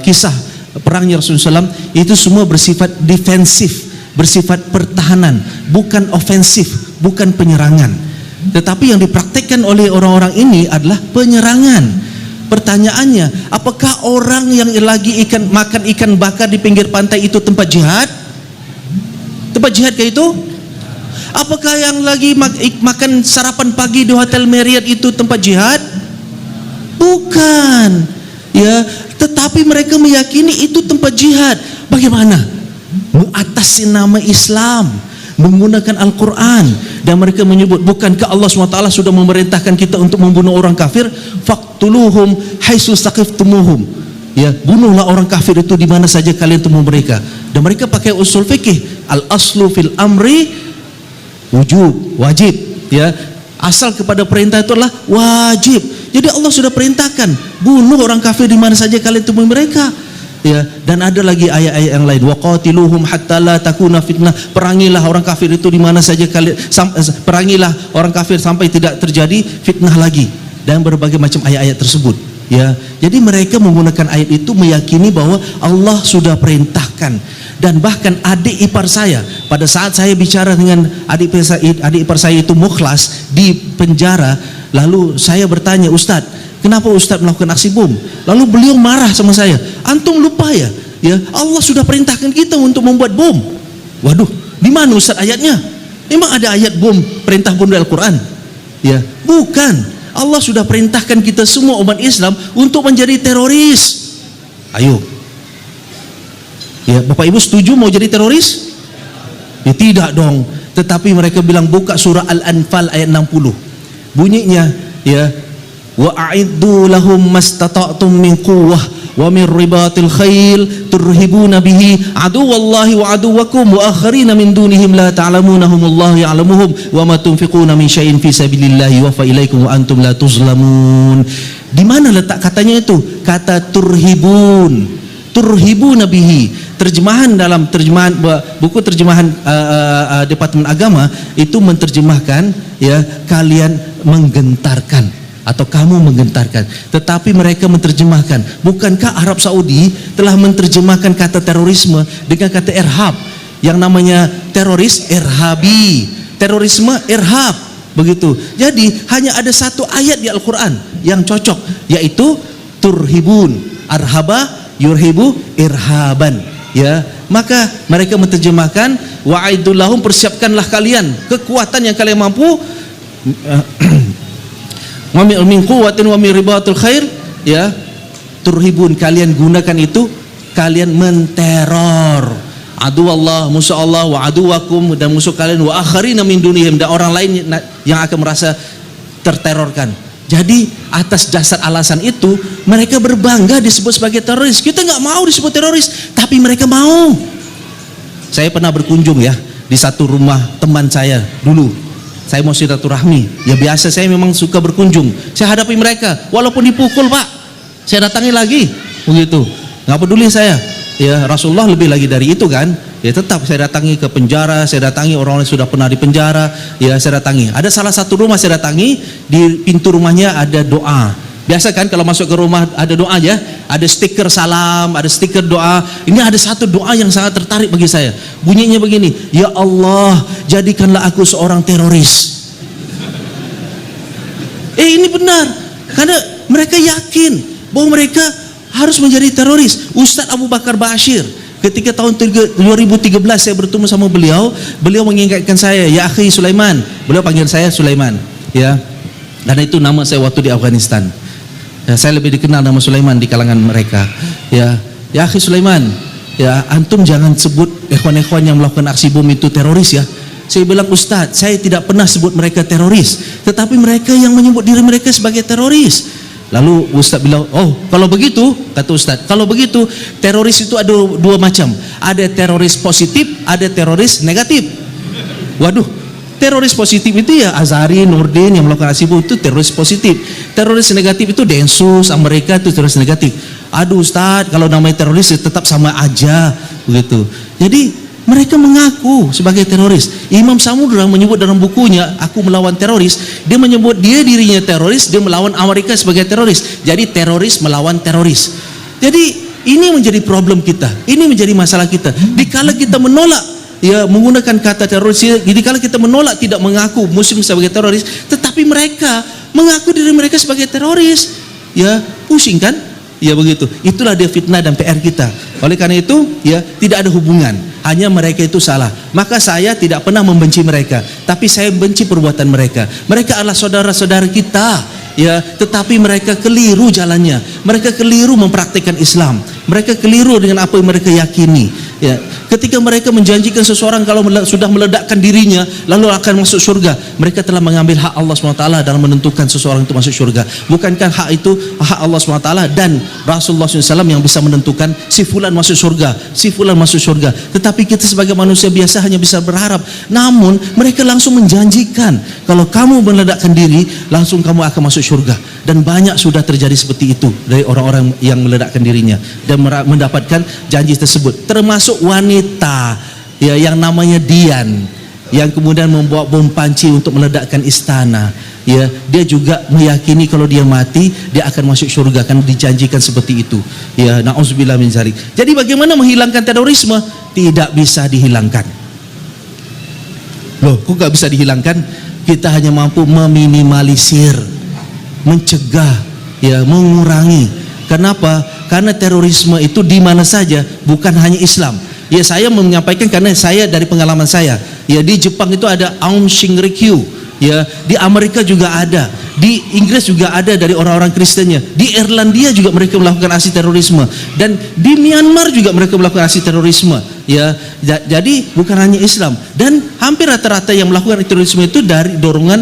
kisah perangnya Rasulullah SAW, itu semua bersifat defensif, bersifat pertahanan, bukan ofensif, bukan penyerangan. Tetapi yang dipraktekkan oleh orang-orang ini adalah penyerangan. Pertanyaannya, apakah orang yang lagi makan ikan bakar di pinggir pantai itu tempat jihad? Tempat jihad kayak itu? Apakah yang lagi makan sarapan pagi di Hotel Marriott itu tempat jihad? Bukan. Ya, tetapi mereka meyakini itu tempat jihad. Bagaimana? Mengatasi nama Islam, menggunakan Al-Quran, dan mereka menyebut, bukankah Allah SWT sudah memerintahkan kita untuk membunuh orang kafir? Faqtuluhum haitsu saqiftumuhum. Ya, bunuhlah orang kafir itu di mana saja kalian temu mereka. Dan mereka pakai usul fikih, al-aslu fil amri wajib, ya, asal kepada perintah itu adalah wajib. Jadi Allah sudah perintahkan, bunuh orang kafir di mana saja kalian temui mereka, ya. Dan ada lagi ayat-ayat yang lain, waqatiluhum hatta la takuna fitnah, perangilah orang kafir itu di mana saja kalian, perangilah orang kafir sampai tidak terjadi fitnah lagi, dan berbagai macam ayat-ayat tersebut, ya. Jadi mereka menggunakan ayat itu meyakini bahwa Allah sudah perintahkan. Dan bahkan adik ipar saya, pada saat saya bicara dengan adik ipar saya itu Mukhlas di penjara, lalu saya bertanya, Ustadz, kenapa Ustadz melakukan aksi bom? Lalu beliau marah sama saya, antum lupa ya, Allah sudah perintahkan kita untuk membuat bom. Waduh, Di mana Ustaz ayatnya? Memang ada ayat bom, perintah bom dari Al-Quran? Ya, bukan. Allah sudah perintahkan kita semua umat Islam untuk menjadi teroris. Ayo. Ya, Bapak Ibu setuju mau jadi teroris? Ya tidak dong. Tetapi mereka bilang, buka surah Al-Anfal ayat 60. Bunyinya, ya, wa a'iddu lahum mastata'tum min quwwah wa min ribatil khail turhibuna bihi aduwallahi wa aduwakum wa akharina min dunihim la ta'lamunahumullahu ya'lamuhum wa ma tunfiquna min syai'in fi sabilillahi wa fa ilaikum wa antum la tuzlamun. Di mana letak katanya itu? Kata turhibun, turhibuna bihi. Terjemahan dalam terjemahan buku terjemahan Departemen Agama itu menerjemahkan, ya, kalian menggentarkan atau kamu menggentarkan. Tetapi mereka menerjemahkan, bukankah Arab Saudi telah menerjemahkan kata terorisme dengan kata irhab? Yang namanya teroris irhabi, terorisme irhab, begitu. Jadi hanya ada satu ayat di Al-Quran yang cocok, yaitu turhibun, arhaba yurhibu irhaban. Ya, maka mereka menerjemahkan wa'idul lahum, persiapkanlah kalian kekuatan yang kalian mampu, wa min quwwatin wa min ribatul khair, ya, turhibun, kalian gunakan itu, kalian menteror adu Allah, musuh Allah, wa aduwakum, dan musuh kalian, wa akharina min dunihim, dan orang lain yang akan merasa terterorkan. Jadi atas dasar alasan itu mereka berbangga disebut sebagai teroris. Kita nggak mau disebut teroris, tapi mereka mau. Saya pernah berkunjung, ya, di satu rumah teman saya dulu. Saya mau silaturahmi, ya biasa saya memang suka berkunjung. Saya hadapi mereka, walaupun dipukul Pak, saya datangi lagi, begitu. Nggak peduli saya. Ya, Rasulullah lebih lagi dari itu kan. Ya tetap saya datangi ke penjara, saya datangi orang yang sudah pernah di penjara, ya saya datangi. Ada salah satu rumah saya datangi, di pintu rumahnya ada doa. Biasa kan kalau masuk ke rumah ada doa, ya, ada stiker salam, ada stiker doa. Ini ada satu doa yang sangat tertarik bagi saya. Bunyinya begini, ya Allah, jadikanlah aku seorang teroris. Ini benar, karena mereka yakin bahwa mereka harus menjadi teroris. Ustadz Abu Bakar Bashir, ketika tahun 2013 saya bertemu sama beliau mengingatkan saya, ya akhi Sulaiman, beliau panggil saya Sulaiman, ya, karena itu nama saya waktu di Afghanistan. Ya, saya lebih dikenal nama Sulaiman di kalangan mereka. Ya akhi Sulaiman, ya antum jangan sebut ikhwan-ikhwan yang melakukan aksi bom itu teroris, ya. Saya bilang, Ustadz, saya tidak pernah sebut mereka teroris, tetapi mereka yang menyebut diri mereka sebagai teroris. Lalu Ustadz bilang, oh kalau begitu, kata Ustadz, kalau begitu teroris itu ada dua macam. Ada teroris positif, ada teroris negatif. Waduh, teroris positif itu ya Azhari, Nurdin yang melakukan aksi bom itu teroris positif. Teroris negatif itu Densus, Amerika itu teroris negatif. Aduh Ustadz, kalau namanya teroris ya tetap sama aja, begitu. Jadi mereka mengaku sebagai teroris. Imam Samudra menyebut dalam bukunya Aku Melawan Teroris, dia menyebut dirinya teroris, dia melawan Amerika sebagai teroris. Jadi teroris melawan teroris. Jadi ini menjadi problem kita, ini menjadi masalah kita. Dikala kita menolak, ya, menggunakan kata teroris, dikala kita menolak tidak mengaku muslim sebagai teroris, tetapi mereka mengaku diri mereka sebagai teroris, ya, pusing kan? Ya begitu. Itulah dia fitnah dan PR kita. Oleh karena itu, ya, tidak ada hubungan. Hanya mereka itu salah. Maka saya tidak pernah membenci mereka, tapi saya benci perbuatan mereka. Mereka adalah saudara-saudara kita, ya, tetapi mereka keliru jalannya. Mereka keliru mempraktikkan Islam. Mereka keliru dengan apa yang mereka yakini. Ya, ketika mereka menjanjikan seseorang kalau sudah meledakkan dirinya lalu akan masuk surga, mereka telah mengambil hak Allah SWT dalam menentukan seseorang itu masuk surga. Bukankah hak itu hak Allah SWT dan Rasulullah SAW yang bisa menentukan si fulan masuk surga, si fulan masuk surga. Tetapi kita sebagai manusia biasa hanya bisa berharap. Namun mereka langsung menjanjikan kalau kamu meledakkan diri langsung kamu akan masuk surga. Dan banyak sudah terjadi seperti itu dari orang-orang yang meledakkan dirinya dan mendapatkan janji tersebut, termasuk wanita, ya, yang namanya Dian yang kemudian membawa bom panci untuk meledakkan istana. Ya, dia juga meyakini kalau dia mati dia akan masuk surga, kan dijanjikan seperti itu. Ya, na'udzubillah min dzalik. Jadi bagaimana menghilangkan terorisme? Tidak bisa dihilangkan. Loh, kok gak bisa dihilangkan? Kita hanya mampu meminimalisir, mencegah, ya, mengurangi. Kenapa? Karena terorisme itu di mana saja, bukan hanya Islam. Ya, saya menyampaikan karena saya dari pengalaman saya. Ya, di Jepang itu ada Aum Shinrikyo. Ya, di Amerika juga ada, di Inggris juga ada dari orang-orang Kristennya, di Irlandia juga mereka melakukan aksi terorisme, dan di Myanmar juga mereka melakukan aksi terorisme. Ya, jadi bukan hanya Islam, dan hampir rata-rata yang melakukan terorisme itu dari dorongan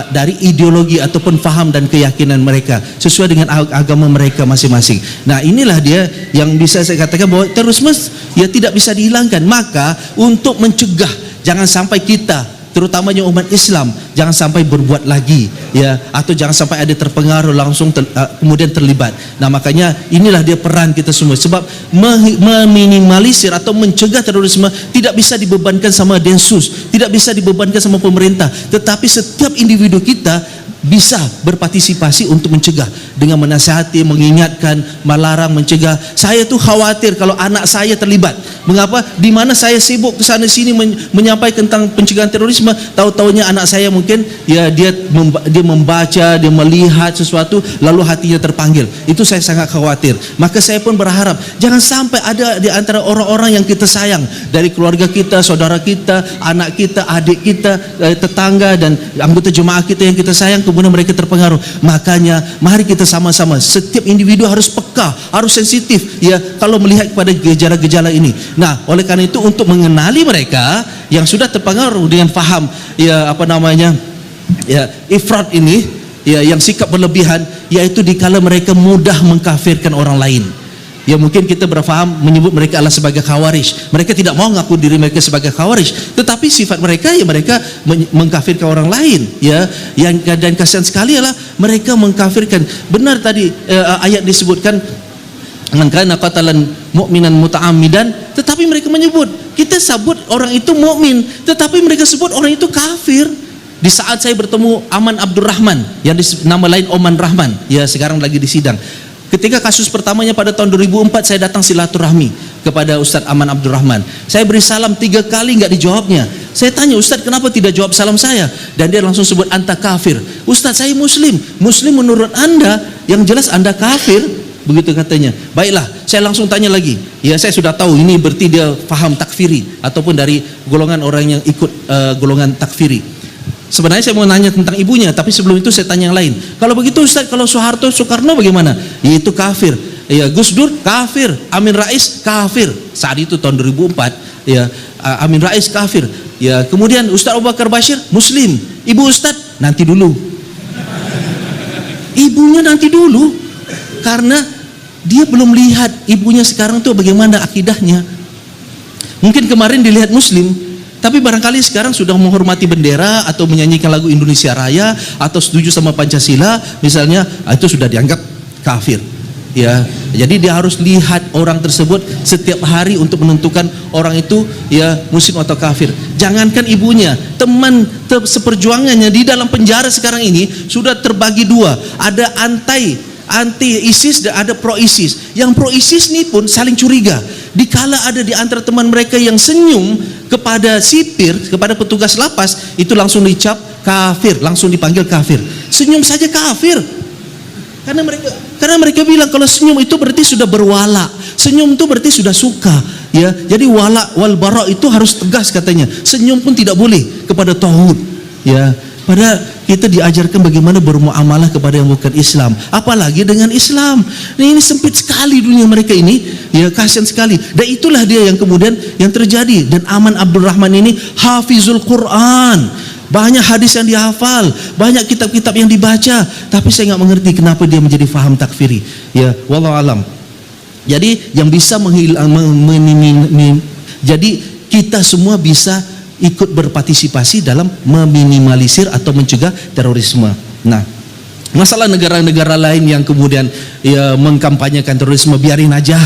dari ideologi ataupun faham dan keyakinan mereka sesuai dengan agama mereka masing-masing. Nah, inilah dia yang bisa saya katakan bahwa terorisme ya tidak bisa dihilangkan. Maka untuk mencegah jangan sampai kita, terutamanya umat Islam, jangan sampai berbuat lagi, ya, atau jangan sampai ada terpengaruh langsung kemudian terlibat. Nah, makanya inilah dia peran kita semua, sebab meminimalisir atau mencegah terorisme tidak bisa dibebankan sama Densus, tidak bisa dibebankan sama pemerintah, tetapi setiap individu kita bisa berpartisipasi untuk mencegah dengan menasihati, mengingatkan, melarang, mencegah. Saya tuh khawatir kalau anak saya terlibat. Mengapa? Di mana saya sibuk ke sana sini menyampaikan tentang pencegahan terorisme, tahu-taunya anak saya mungkin ya dia membaca, dia melihat sesuatu lalu hatinya terpanggil. Itu saya sangat khawatir. Maka saya pun berharap jangan sampai ada di antara orang-orang yang kita sayang, dari keluarga kita, saudara kita, anak kita, adik kita, tetangga dan anggota jemaah kita yang kita sayang, kemudian mereka terpengaruh. Makanya mari kita sama-sama, setiap individu harus peka, harus sensitif ya kalau melihat kepada gejala-gejala ini. Nah, oleh karena itu untuk mengenali mereka yang sudah terpengaruh dengan faham ya ifrat ini, ya, yang sikap berlebihan, yaitu dikala mereka mudah mengkafirkan orang lain. Ya, mungkin kita berfaham menyebut mereka adalah sebagai khawarij. Mereka tidak mau ngaku diri mereka sebagai khawarij, tetapi sifat mereka ya mereka mengkafirkan orang lain. Ya, dan kasihan sekali adalah mereka mengkafirkan. Benar tadi ayat disebutkan man kana qatalan mu'minan muta'ammidan, tetapi mereka menyebut, kita sebut orang itu mukmin, tetapi mereka sebut orang itu kafir. Di saat saya bertemu Aman Abdurrahman yang nama lain Oman Rahman, ya sekarang lagi di sidang. Ketika kasus pertamanya pada tahun 2004, saya datang silaturahmi kepada Ustadz Aman Abdurrahman. Saya beri salam 3 kali nggak dijawabnya. Saya tanya, Ustadz kenapa tidak jawab salam saya? Dan dia langsung sebut anta kafir. Ustadz, saya muslim. Muslim menurut anda, yang jelas anda kafir. Begitu katanya. Baiklah, saya langsung tanya lagi. Ya, saya sudah tahu ini berarti dia faham takfiri ataupun dari golongan orang yang ikut golongan takfiri. Sebenarnya saya mau nanya tentang ibunya, tapi sebelum itu saya tanya yang lain. Kalau begitu Ustaz, kalau Soeharto, Soekarno bagaimana? Itu kafir. Ya, Gus Dur kafir, Amin Rais kafir. Saat itu tahun 2004, ya, Amin Rais kafir. Ya, kemudian Ustaz Abu Bakar Bashir muslim. Ibu Ustaz nanti dulu. Ibunya nanti dulu. Karena dia belum lihat ibunya sekarang tuh bagaimana akidahnya. Mungkin kemarin dilihat muslim, tapi barangkali sekarang sudah menghormati bendera atau menyanyikan lagu Indonesia Raya atau setuju sama Pancasila misalnya, itu sudah dianggap kafir. Ya, jadi dia harus lihat orang tersebut setiap hari untuk menentukan orang itu ya muslim atau kafir. Jangankan ibunya, teman seperjuangannya di dalam penjara sekarang ini sudah terbagi dua. Ada anti ISIS dan ada pro ISIS. Yang pro ISIS ini pun saling curiga. Dikala ada di antara teman mereka yang senyum kepada sipir, kepada petugas lapas, itu langsung dicap kafir, langsung dipanggil kafir. Senyum saja kafir. Karena mereka bilang kalau senyum itu berarti sudah berwala. Senyum itu berarti sudah suka, ya. Jadi wala wal bara itu harus tegas katanya. Senyum pun tidak boleh kepada tauhid, ya. Padahal kita diajarkan bagaimana bermuamalah kepada yang bukan Islam, apalagi dengan Islam. Nah, ini sempit sekali dunia mereka ini, ya, kasihan sekali. Dan itulah dia yang kemudian yang terjadi. Dan Aman Abdurrahman ini hafizul Quran, banyak hadis yang dihafal, banyak kitab-kitab yang dibaca, tapi saya nggak mengerti kenapa dia menjadi faham takfiri. Ya, wallahu alam. Jadi yang bisa jadi kita semua bisa ikut berpartisipasi dalam meminimalisir atau mencegah terorisme. Nah, masalah negara-negara lain yang kemudian ya mengkampanyekan terorisme, biarin aja.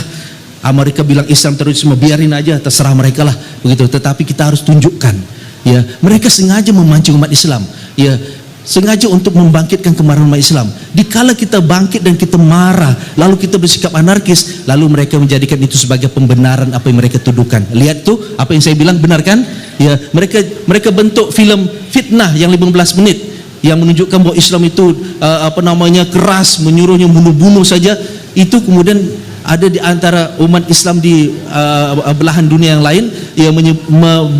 Amerika bilang Islam terorisme, biarin aja, terserah mereka lah, begitu. Tetapi kita harus tunjukkan, ya, mereka sengaja memancing umat Islam, ya, sengaja untuk membangkitkan kemarahan umat Islam. Dikala kita bangkit dan kita marah, lalu kita bersikap anarkis, lalu mereka menjadikan itu sebagai pembenaran apa yang mereka tuduhkan. Lihat tuh, apa yang saya bilang benar kan? Ya, mereka bentuk film fitnah yang 15 menit yang menunjukkan bahwa Islam itu keras, menyuruhnya bunuh-bunuh saja. Itu kemudian ada di antara umat Islam di belahan dunia yang lain yang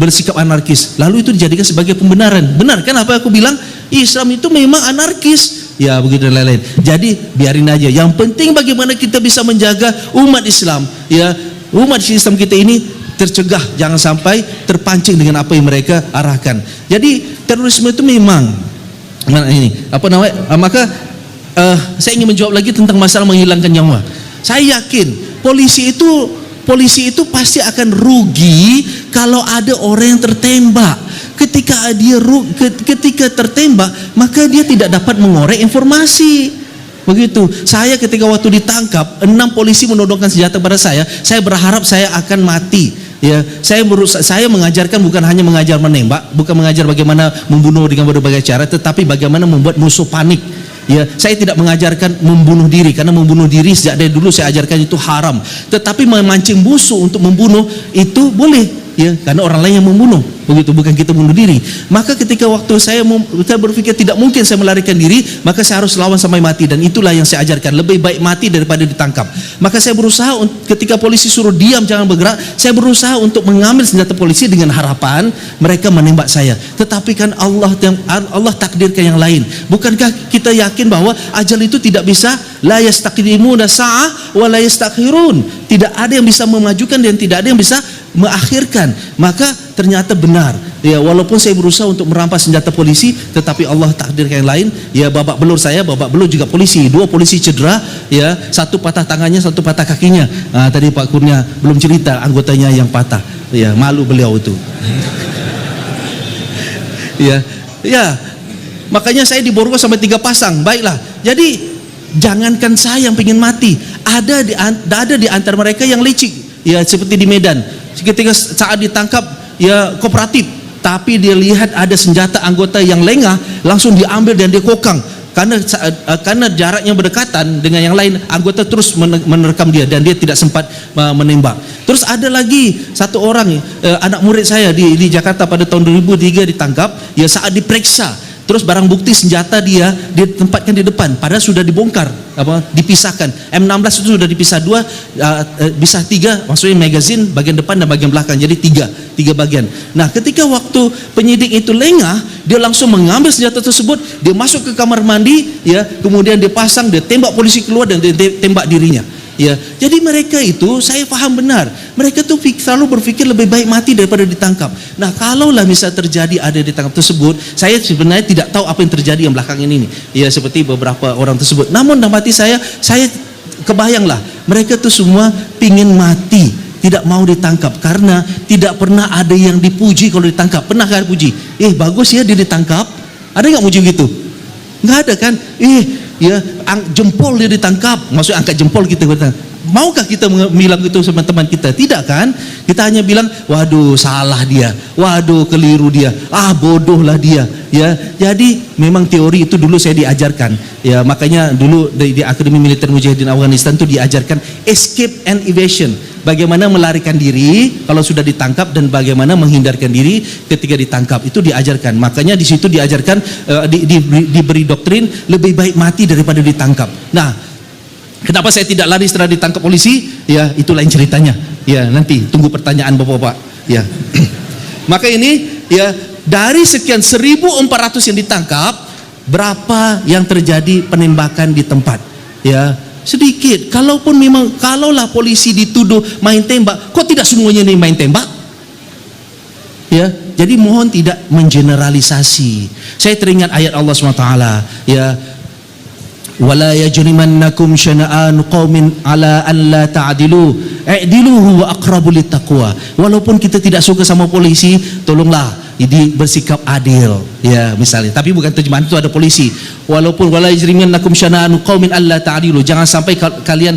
bersikap anarkis, lalu itu dijadikan sebagai pembenaran. Benar kan apa aku bilang? Islam itu memang anarkis, ya begitu dan lain-lain. Jadi biarin aja. Yang penting bagaimana kita bisa menjaga umat Islam, ya umat Islam kita ini tercegah, jangan sampai terpancing dengan apa yang mereka arahkan. Jadi terorisme itu memang ini apa namanya? Maka saya ingin menjawab lagi tentang masalah menghilangkan nyawa. Saya yakin polisi itu pasti akan rugi kalau ada orang yang tertembak. Ketika tertembak, maka dia tidak dapat mengorek informasi. Begitu. Saya ketika waktu ditangkap, 6 polisi menodongkan senjata pada saya berharap saya akan mati. Ya, saya mengajarkan bukan hanya mengajar menembak, bukan mengajar bagaimana membunuh dengan berbagai cara, tetapi bagaimana membuat musuh panik. Ya, saya tidak mengajarkan membunuh diri, karena membunuh diri sejak dari dulu saya ajarkan itu haram. Tetapi memancing musuh untuk membunuh itu boleh, ya, karena orang lain yang membunuh. Begitu, bukan kita bunuh diri. Maka ketika waktu saya berpikir tidak mungkin saya melarikan diri, maka saya harus lawan sampai mati, dan itulah yang saya ajarkan, lebih baik mati daripada ditangkap. Maka saya berusaha ketika polisi suruh diam jangan bergerak, saya berusaha untuk mengambil senjata polisi dengan harapan mereka menembak saya. Tetapi kan Allah takdirkan yang lain. Bukankah kita yakin bahwa ajal itu tidak bisa, la yastaqdimuna sa'ah wa la yastakhirun, tidak ada yang bisa memajukan dan tidak ada yang bisa mengakhirkan. Maka ternyata benar, ya, walaupun saya berusaha untuk merampas senjata polisi, tetapi Allah takdirkan yang lain. Ya, babak belur juga polisi, 2 polisi cedera, ya, 1 patah tangannya, 1 patah kakinya. Tadi Pak Kurnia belum cerita anggotanya yang patah, ya, malu beliau itu. ya, makanya saya diborgol sampai 3 pasang. Baiklah, jadi jangankan saya yang pengen mati, ada di antara mereka yang licik, ya, seperti di Medan. Ketika saat ditangkap, ya, kooperatif, tapi dia lihat ada senjata anggota yang lengah, langsung diambil dan dia kokang. Karena jaraknya berdekatan dengan yang lain, anggota terus menerkam dia dan dia tidak sempat menembak. Terus ada lagi 1 orang, anak murid saya di Jakarta pada tahun 2003 ditangkap, ya, saat diperiksa. Terus barang bukti senjata dia ditempatkan di depan, padahal sudah dibongkar, dipisahkan. M16 itu sudah dipisah 2, bisa 3, maksudnya magazin bagian depan dan bagian belakang, jadi 3 bagian. Nah, ketika waktu penyidik itu lengah, dia langsung mengambil senjata tersebut, dia masuk ke kamar mandi, ya, kemudian dia pasang, dia tembak polisi keluar dan dia tembak dirinya. Ya, jadi mereka itu saya paham benar. Mereka tuh selalu berpikir lebih baik mati daripada ditangkap. Nah, kalaulah misal terjadi ada ditangkap tersebut, saya sebenarnya tidak tahu apa yang terjadi yang belakang ini. Ya, seperti beberapa orang tersebut. Namun dalam hati saya kebayanglah mereka tuh semua pingin mati, tidak mau ditangkap karena tidak pernah ada yang dipuji kalau ditangkap. Pernah kan puji? Bagus ya dia ditangkap. Ada nggak muji gitu? Nggak ada kan? Ya, jempol dia ditangkap, maksudnya angkat jempol kita. Maukah kita bilang itu sama teman kita? Tidak kan? Kita hanya bilang, waduh salah dia, waduh keliru dia, bodohlah dia. Ya, jadi memang teori itu dulu saya diajarkan. Ya, makanya dulu di Akademi Militer Mujahidin Afghanistan itu diajarkan escape and evasion. Bagaimana melarikan diri kalau sudah ditangkap dan bagaimana menghindarkan diri ketika ditangkap, itu diajarkan. Makanya di situ diajarkan, diberi doktrin lebih baik mati daripada ditangkap. Nah, kenapa saya tidak lari setelah ditangkap polisi? Ya, itu lain ceritanya. Ya, nanti tunggu pertanyaan Bapak-bapak. Ya. Maka ini, ya, dari sekian 1.400 yang ditangkap, berapa yang terjadi penembakan di tempat? Ya, sedikit. Kalaulah polisi dituduh main tembak, kok tidak semuanya ini main tembak? Ya, jadi mohon tidak mengeneralisasi. Saya teringat ayat Allah SWT, ya, wala yajrimannakum syana'an qaumin ala an la ta'dilu i'dilu huwa aqrabu littaqwa. Walaupun kita tidak suka sama polisi, tolonglah bersikap adil, ya, misalnya. Tapi bukan terjemahan itu ada polisi. Walaupun wala yajrimannakum syana'an qaumin alla ta'dilu, jangan sampai kalian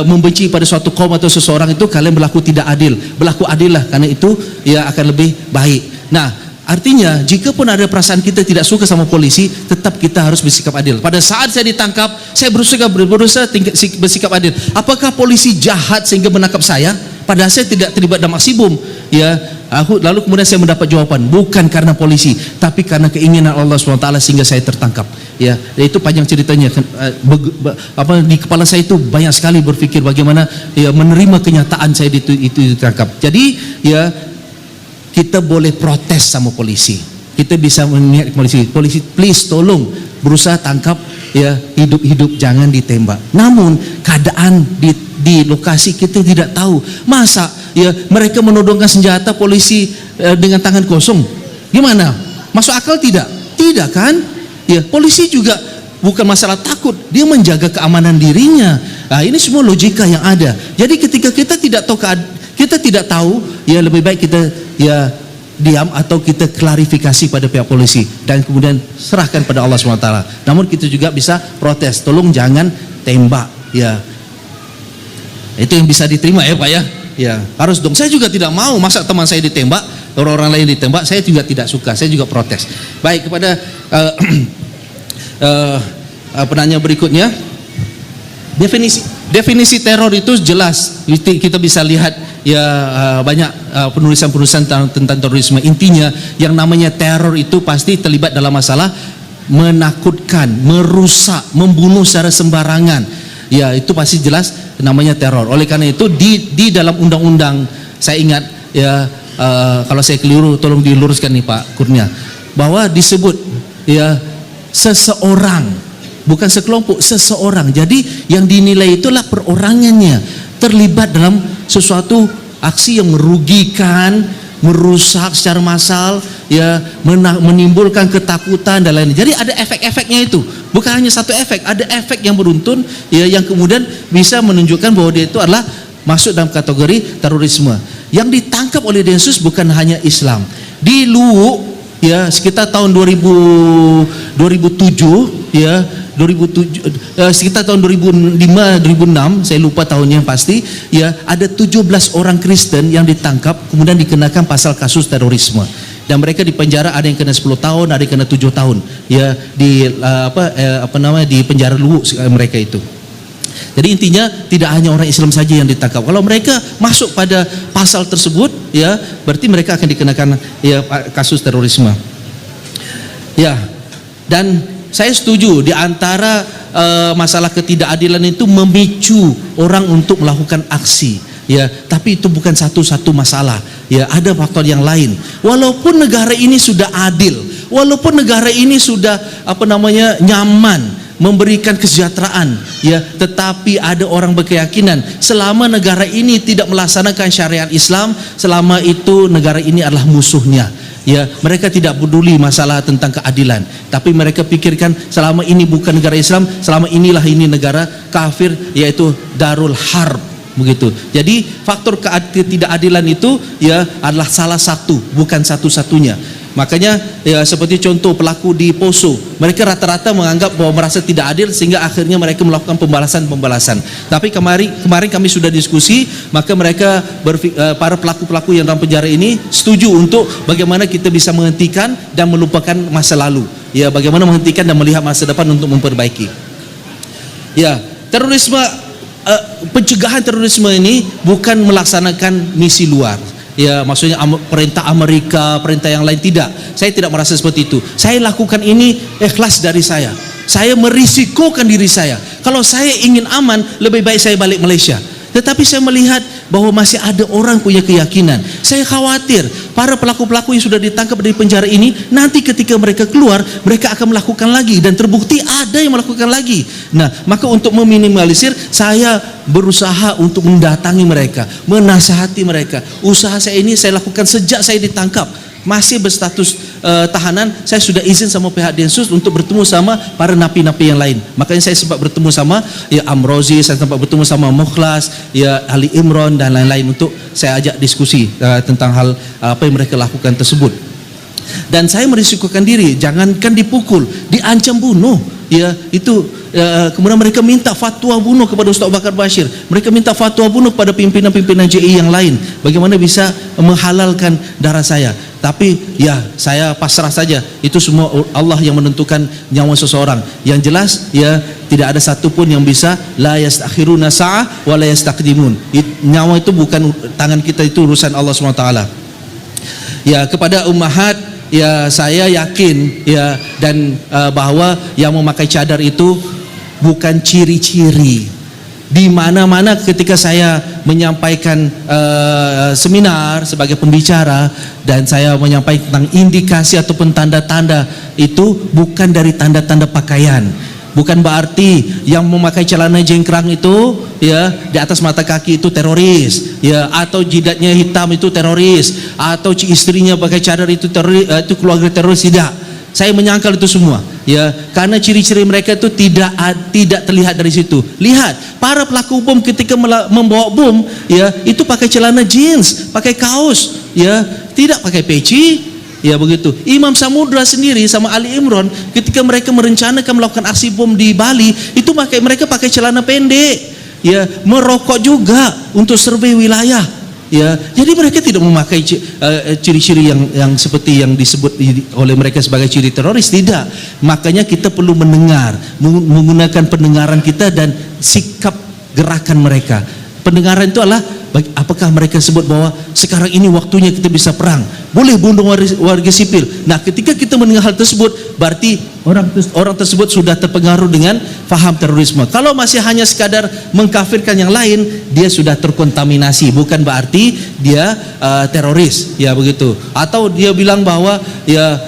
membenci pada suatu kaum atau seseorang itu kalian berlaku tidak adil. Berlaku adillah, karena itu ya akan lebih baik. Nah, artinya jika pun ada perasaan kita tidak suka sama polisi, tetap kita harus bersikap adil. Pada saat saya ditangkap, saya berusaha bersikap adil. Apakah polisi jahat sehingga menangkap saya? padahal saya tidak terlibat dalam aksi bom. Ya, lalu kemudian saya mendapat jawaban, bukan karena polisi, tapi karena keinginan Allah SWT sehingga saya tertangkap. Ya, itu panjang ceritanya. Di kepala saya itu banyak sekali berpikir bagaimana ya menerima kenyataan saya itu ditangkap. Jadi ya kita boleh protes sama polisi. Kita bisa mengingat polisi, please tolong berusaha tangkap ya hidup-hidup, jangan ditembak. Namun keadaan di lokasi kita tidak tahu. Masa ya mereka menodongkan senjata polisi dengan tangan kosong? Gimana? Masuk akal tidak? Tidak kan? Ya, polisi juga bukan masalah takut, dia menjaga keamanan dirinya. Nah, ini semua logika yang ada. Jadi ketika kita tidak tahu, ya lebih baik kita ya diam atau kita klarifikasi pada pihak polisi dan kemudian serahkan pada Allah SWT. Namun kita juga bisa protes, tolong jangan tembak. Ya, itu yang bisa diterima ya Pak ya. Ya harus dong. Saya juga tidak mau masa teman saya ditembak, orang-orang lain ditembak. Saya juga tidak suka. Saya juga protes. Baik, kepada penanya berikutnya, definisi teror itu jelas. Kita bisa lihat ya banyak penulisan-penulisan tentang terorisme. Intinya yang namanya teror itu pasti terlibat dalam masalah menakutkan, merusak, membunuh secara sembarangan. Ya itu pasti jelas namanya teror. Oleh karena itu di dalam undang-undang, saya ingat ya kalau saya keliru tolong diluruskan nih Pak Kurnia, bahwa disebut ya seseorang, bukan sekelompok, seseorang. Jadi yang dinilai itulah perorangannya terlibat dalam sesuatu aksi yang merugikan, merusak secara massal, ya menimbulkan ketakutan dan lain-lain. Jadi ada efek-efeknya itu. Bukan hanya satu efek, ada efek yang beruntun ya yang kemudian bisa menunjukkan bahwa dia itu adalah masuk dalam kategori terorisme. Yang ditangkap oleh Densus bukan hanya Islam. Di Luwu ya sekitar tahun 2007 ya 2007 sekitar tahun 2005 2006 saya lupa tahunnya yang pasti ya, ada 17 orang Kristen yang ditangkap kemudian dikenakan pasal kasus terorisme dan mereka dipenjara, ada yang kena 10 tahun, ada yang kena 7 tahun ya di di penjara Luwu mereka itu. Jadi intinya tidak hanya orang Islam saja yang ditangkap. Kalau mereka masuk pada pasal tersebut ya berarti mereka akan dikenakan ya kasus terorisme. Ya. Dan saya setuju di antara masalah ketidakadilan itu memicu orang untuk melakukan aksi. Ya, tapi itu bukan satu-satu masalah. Ya, ada faktor yang lain. Walaupun negara ini sudah adil, walaupun negara ini sudah nyaman, memberikan kesejahteraan, ya, tetapi ada orang berkeyakinan selama negara ini tidak melaksanakan syariat Islam, selama itu negara ini adalah musuhnya. Ya, mereka tidak peduli masalah tentang keadilan, tapi mereka pikirkan selama ini bukan negara Islam, selama inilah ini negara kafir, yaitu Darul Harb, begitu. Jadi faktor ketidakadilan itu ya adalah salah satu, bukan satu-satunya. Makanya ya seperti contoh pelaku di Poso, mereka rata-rata menganggap bahwa merasa tidak adil sehingga akhirnya mereka melakukan pembalasan. Tapi kemarin kami sudah diskusi, maka mereka para pelaku-pelaku yang dalam penjara ini setuju untuk bagaimana kita bisa menghentikan dan melupakan masa lalu. Ya, bagaimana menghentikan dan melihat masa depan untuk memperbaiki. Ya, terorisme, pencegahan terorisme ini bukan melaksanakan misi luar. Ya, maksudnya perintah Amerika, perintah yang lain, tidak. Saya tidak merasa seperti itu. Saya lakukan ini ikhlas dari saya. Saya merisikokan diri saya. Kalau saya ingin aman, lebih baik saya balik Malaysia. Tetapi saya melihat bahwa masih ada orang punya keyakinan. Saya khawatir para pelaku-pelaku yang sudah ditangkap dari penjara ini, nanti ketika mereka keluar, mereka akan melakukan lagi dan terbukti ada yang melakukan lagi. Nah, maka untuk meminimalisir, saya berusaha untuk mendatangi mereka, menasihati mereka. Usaha saya ini saya lakukan sejak saya ditangkap. Masih berstatus tahanan, saya sudah izin sama pihak Densus untuk bertemu sama para napi-napi yang lain. Makanya saya sempat bertemu sama ya Amrozi, saya sempat bertemu sama Mukhlas, ya Ali Imron dan lain-lain untuk saya ajak diskusi tentang hal apa yang mereka lakukan tersebut. Dan saya merisikokan diri, jangankan dipukul, diancam bunuh. Ya, itu kemudian mereka minta fatwa bunuh kepada Ustaz Abu Bakar Bashir. Mereka minta fatwa bunuh kepada pimpinan-pimpinan JI yang lain. Bagaimana bisa menghalalkan darah saya? Tapi ya saya pasrah saja, itu semua Allah yang menentukan nyawa seseorang. Yang jelas ya tidak ada satupun yang bisa la yastakhiruna sa'ah wa la yastaqdimun. Nyawa itu bukan tangan kita, itu urusan Allah SWT. Ya, kepada ummahat, ya saya yakin ya dan bahwa yang memakai cadar itu bukan ciri-ciri. Di mana-mana ketika saya menyampaikan seminar sebagai pembicara dan saya menyampaikan tentang indikasi ataupun tanda-tanda, itu bukan dari tanda-tanda pakaian. Bukan berarti yang memakai celana jengkrang itu ya di atas mata kaki itu teroris, ya, atau jidatnya hitam itu teroris, atau istrinya pakai cadar itu teroris, itu keluarga teroris. Tidak. Saya menyangkal itu semua, ya, karena ciri-ciri mereka itu tidak terlihat dari situ. Lihat, para pelaku bom ketika membawa bom, ya, itu pakai celana jeans, pakai kaos, ya, tidak pakai peci, ya begitu. Imam Samudra sendiri sama Ali Imran ketika mereka merencanakan melakukan aksi bom di Bali, itu mereka pakai celana pendek, ya, merokok juga untuk survei wilayah. Ya, jadi mereka tidak memakai ciri-ciri yang seperti yang disebut oleh mereka sebagai ciri teroris, tidak. Makanya kita perlu mendengar, menggunakan pendengaran kita dan sikap gerakan mereka. Pendengaran itu adalah apakah mereka sebut bahwa sekarang ini waktunya kita bisa perang, boleh bunuh warga sipil. Nah, ketika kita mendengar hal tersebut, berarti orang tersebut sudah terpengaruh dengan faham terorisme. Kalau masih hanya sekadar mengkafirkan yang lain, dia sudah terkontaminasi, bukan berarti dia teroris, ya begitu. Atau dia bilang bahwa ya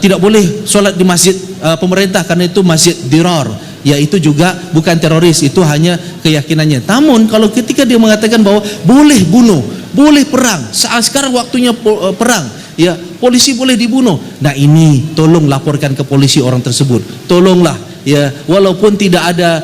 tidak boleh sholat di masjid pemerintah karena itu masjid dirar, ya itu juga bukan teroris, itu hanya keyakinannya. Namun kalau ketika dia mengatakan bahwa boleh bunuh, boleh perang, saat sekarang waktunya perang, ya polisi boleh dibunuh, nah ini tolong laporkan ke polisi orang tersebut, tolonglah, ya, walaupun tidak ada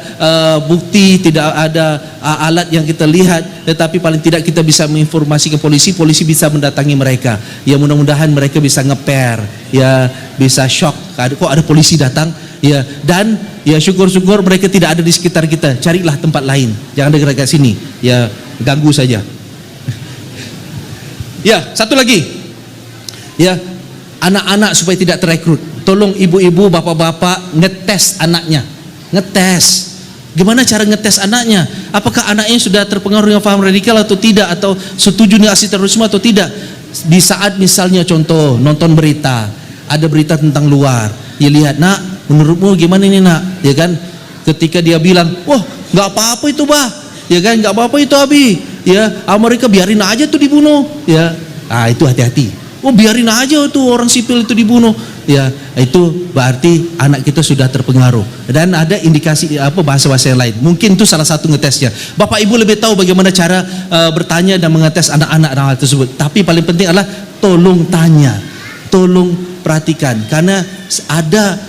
bukti, tidak ada alat yang kita lihat, tetapi paling tidak kita bisa menginformasikan polisi, polisi bisa mendatangi mereka, ya mudah-mudahan mereka bisa ngeper, ya bisa shock, kok ada polisi datang, ya, dan ya syukur-syukur mereka tidak ada di sekitar kita, carilah tempat lain, jangan dekat sini, ya ganggu saja. Ya, satu lagi, ya, anak-anak supaya tidak terekrut, tolong ibu-ibu, bapak-bapak ngetes anaknya, ngetes. Gimana cara ngetes anaknya? Apakah anaknya sudah terpengaruh dengan paham radikal atau tidak, atau setuju dengan aksi terorisme atau tidak? Di saat misalnya contoh nonton berita, ada berita tentang luar, ya lihat, nak, menurutmu gimana ini nak? Ya kan, ketika dia bilang, wah nggak apa-apa itu bah, ya kan, nggak apa-apa itu Abi, ya Amerika biarin aja tuh dibunuh, ya, itu hati-hati. Oh biarin aja tuh orang sipil itu dibunuh, ya itu berarti anak kita sudah terpengaruh. Dan ada indikasi bahasa-bahasa yang lain. Mungkin itu salah satu ngetesnya. Bapak Ibu lebih tahu bagaimana cara bertanya dan mengetes anak-anak dalam hal tersebut. Tapi paling penting adalah tolong tanya, tolong perhatikan, karena ada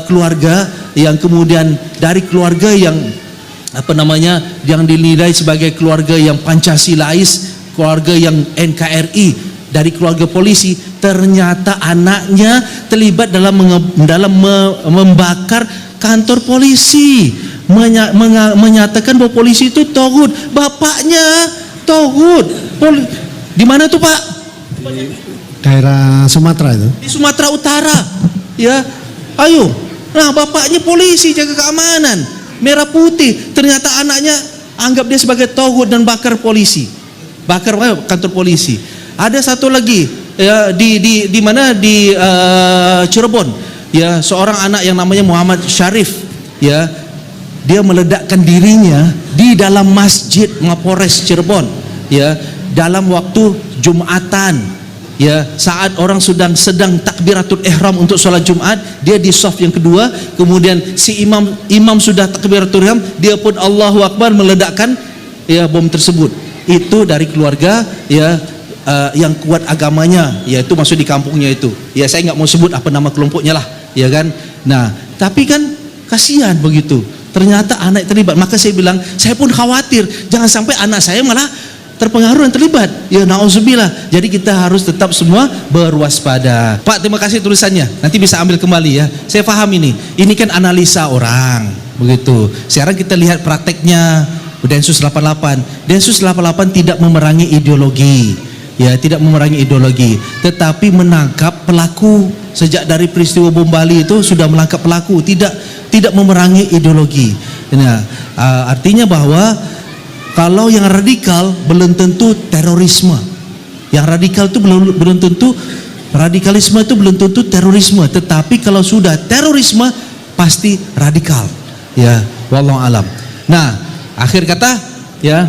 keluarga yang kemudian dari keluarga yang yang dinilai sebagai keluarga yang Pancasilais, keluarga yang NKRI, dari keluarga polisi, ternyata anaknya terlibat dalam membakar kantor polisi, menyatakan bahwa polisi itu togut, bapaknya togut. Di mana tuh Pak? Di daerah Sumatera itu. Di Sumatera Utara, ya. Ayo, nah bapaknya polisi jaga keamanan, merah putih, ternyata anaknya anggap dia sebagai togut dan bakar polisi, bakar kantor polisi. Ada satu lagi, ya, di mana di Cirebon, ya, seorang anak yang namanya Muhammad Syarif, ya, dia meledakkan dirinya di dalam masjid Mapores Cirebon, ya, dalam waktu Jumatan, ya, saat orang sedang takbiratul ihram untuk sholat Jumat, dia di shaf yang kedua, kemudian si imam sudah takbiratul ihram, dia pun Allahu Akbar meledakkan, ya, bom tersebut. Itu dari keluarga, ya, yang kuat agamanya, yaitu masuk di kampungnya itu, ya saya nggak mau sebut apa nama kelompoknya lah, ya kan. Nah tapi kan kasihan begitu, ternyata anak terlibat. Maka saya bilang, saya pun khawatir jangan sampai anak saya malah terpengaruh dan terlibat, ya na'udzubillah. Jadi kita harus tetap semua berwaspada. Pak, terima kasih tulisannya, nanti bisa ambil kembali, ya. Saya paham ini kan analisa orang begitu. Sekarang kita lihat prakteknya Densus 88. Densus 88 tidak memerangi ideologi, ya tidak memerangi ideologi, tetapi menangkap pelaku. Sejak dari peristiwa bom Bali itu sudah menangkap pelaku, tidak memerangi ideologi. Nah, artinya bahwa kalau yang radikal belum tentu terorisme. Yang radikal itu belum tentu, radikalisme itu belum tentu terorisme, tetapi kalau sudah terorisme pasti radikal. Ya, wallahu alam. Nah, akhir kata ya,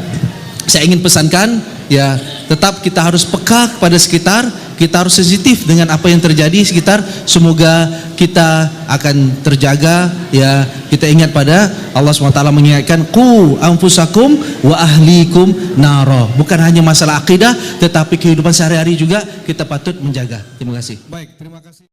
saya ingin pesankan ya, tetap kita harus peka kepada sekitar, kita harus sensitif dengan apa yang terjadi sekitar. Semoga kita akan terjaga ya. Kita ingat pada Allah SWT mengingatkan qu anfusakum wa ahlikum naro. Bukan hanya masalah akidah, tetapi kehidupan sehari-hari juga kita patut menjaga. Terima kasih. Baik, terima kasih.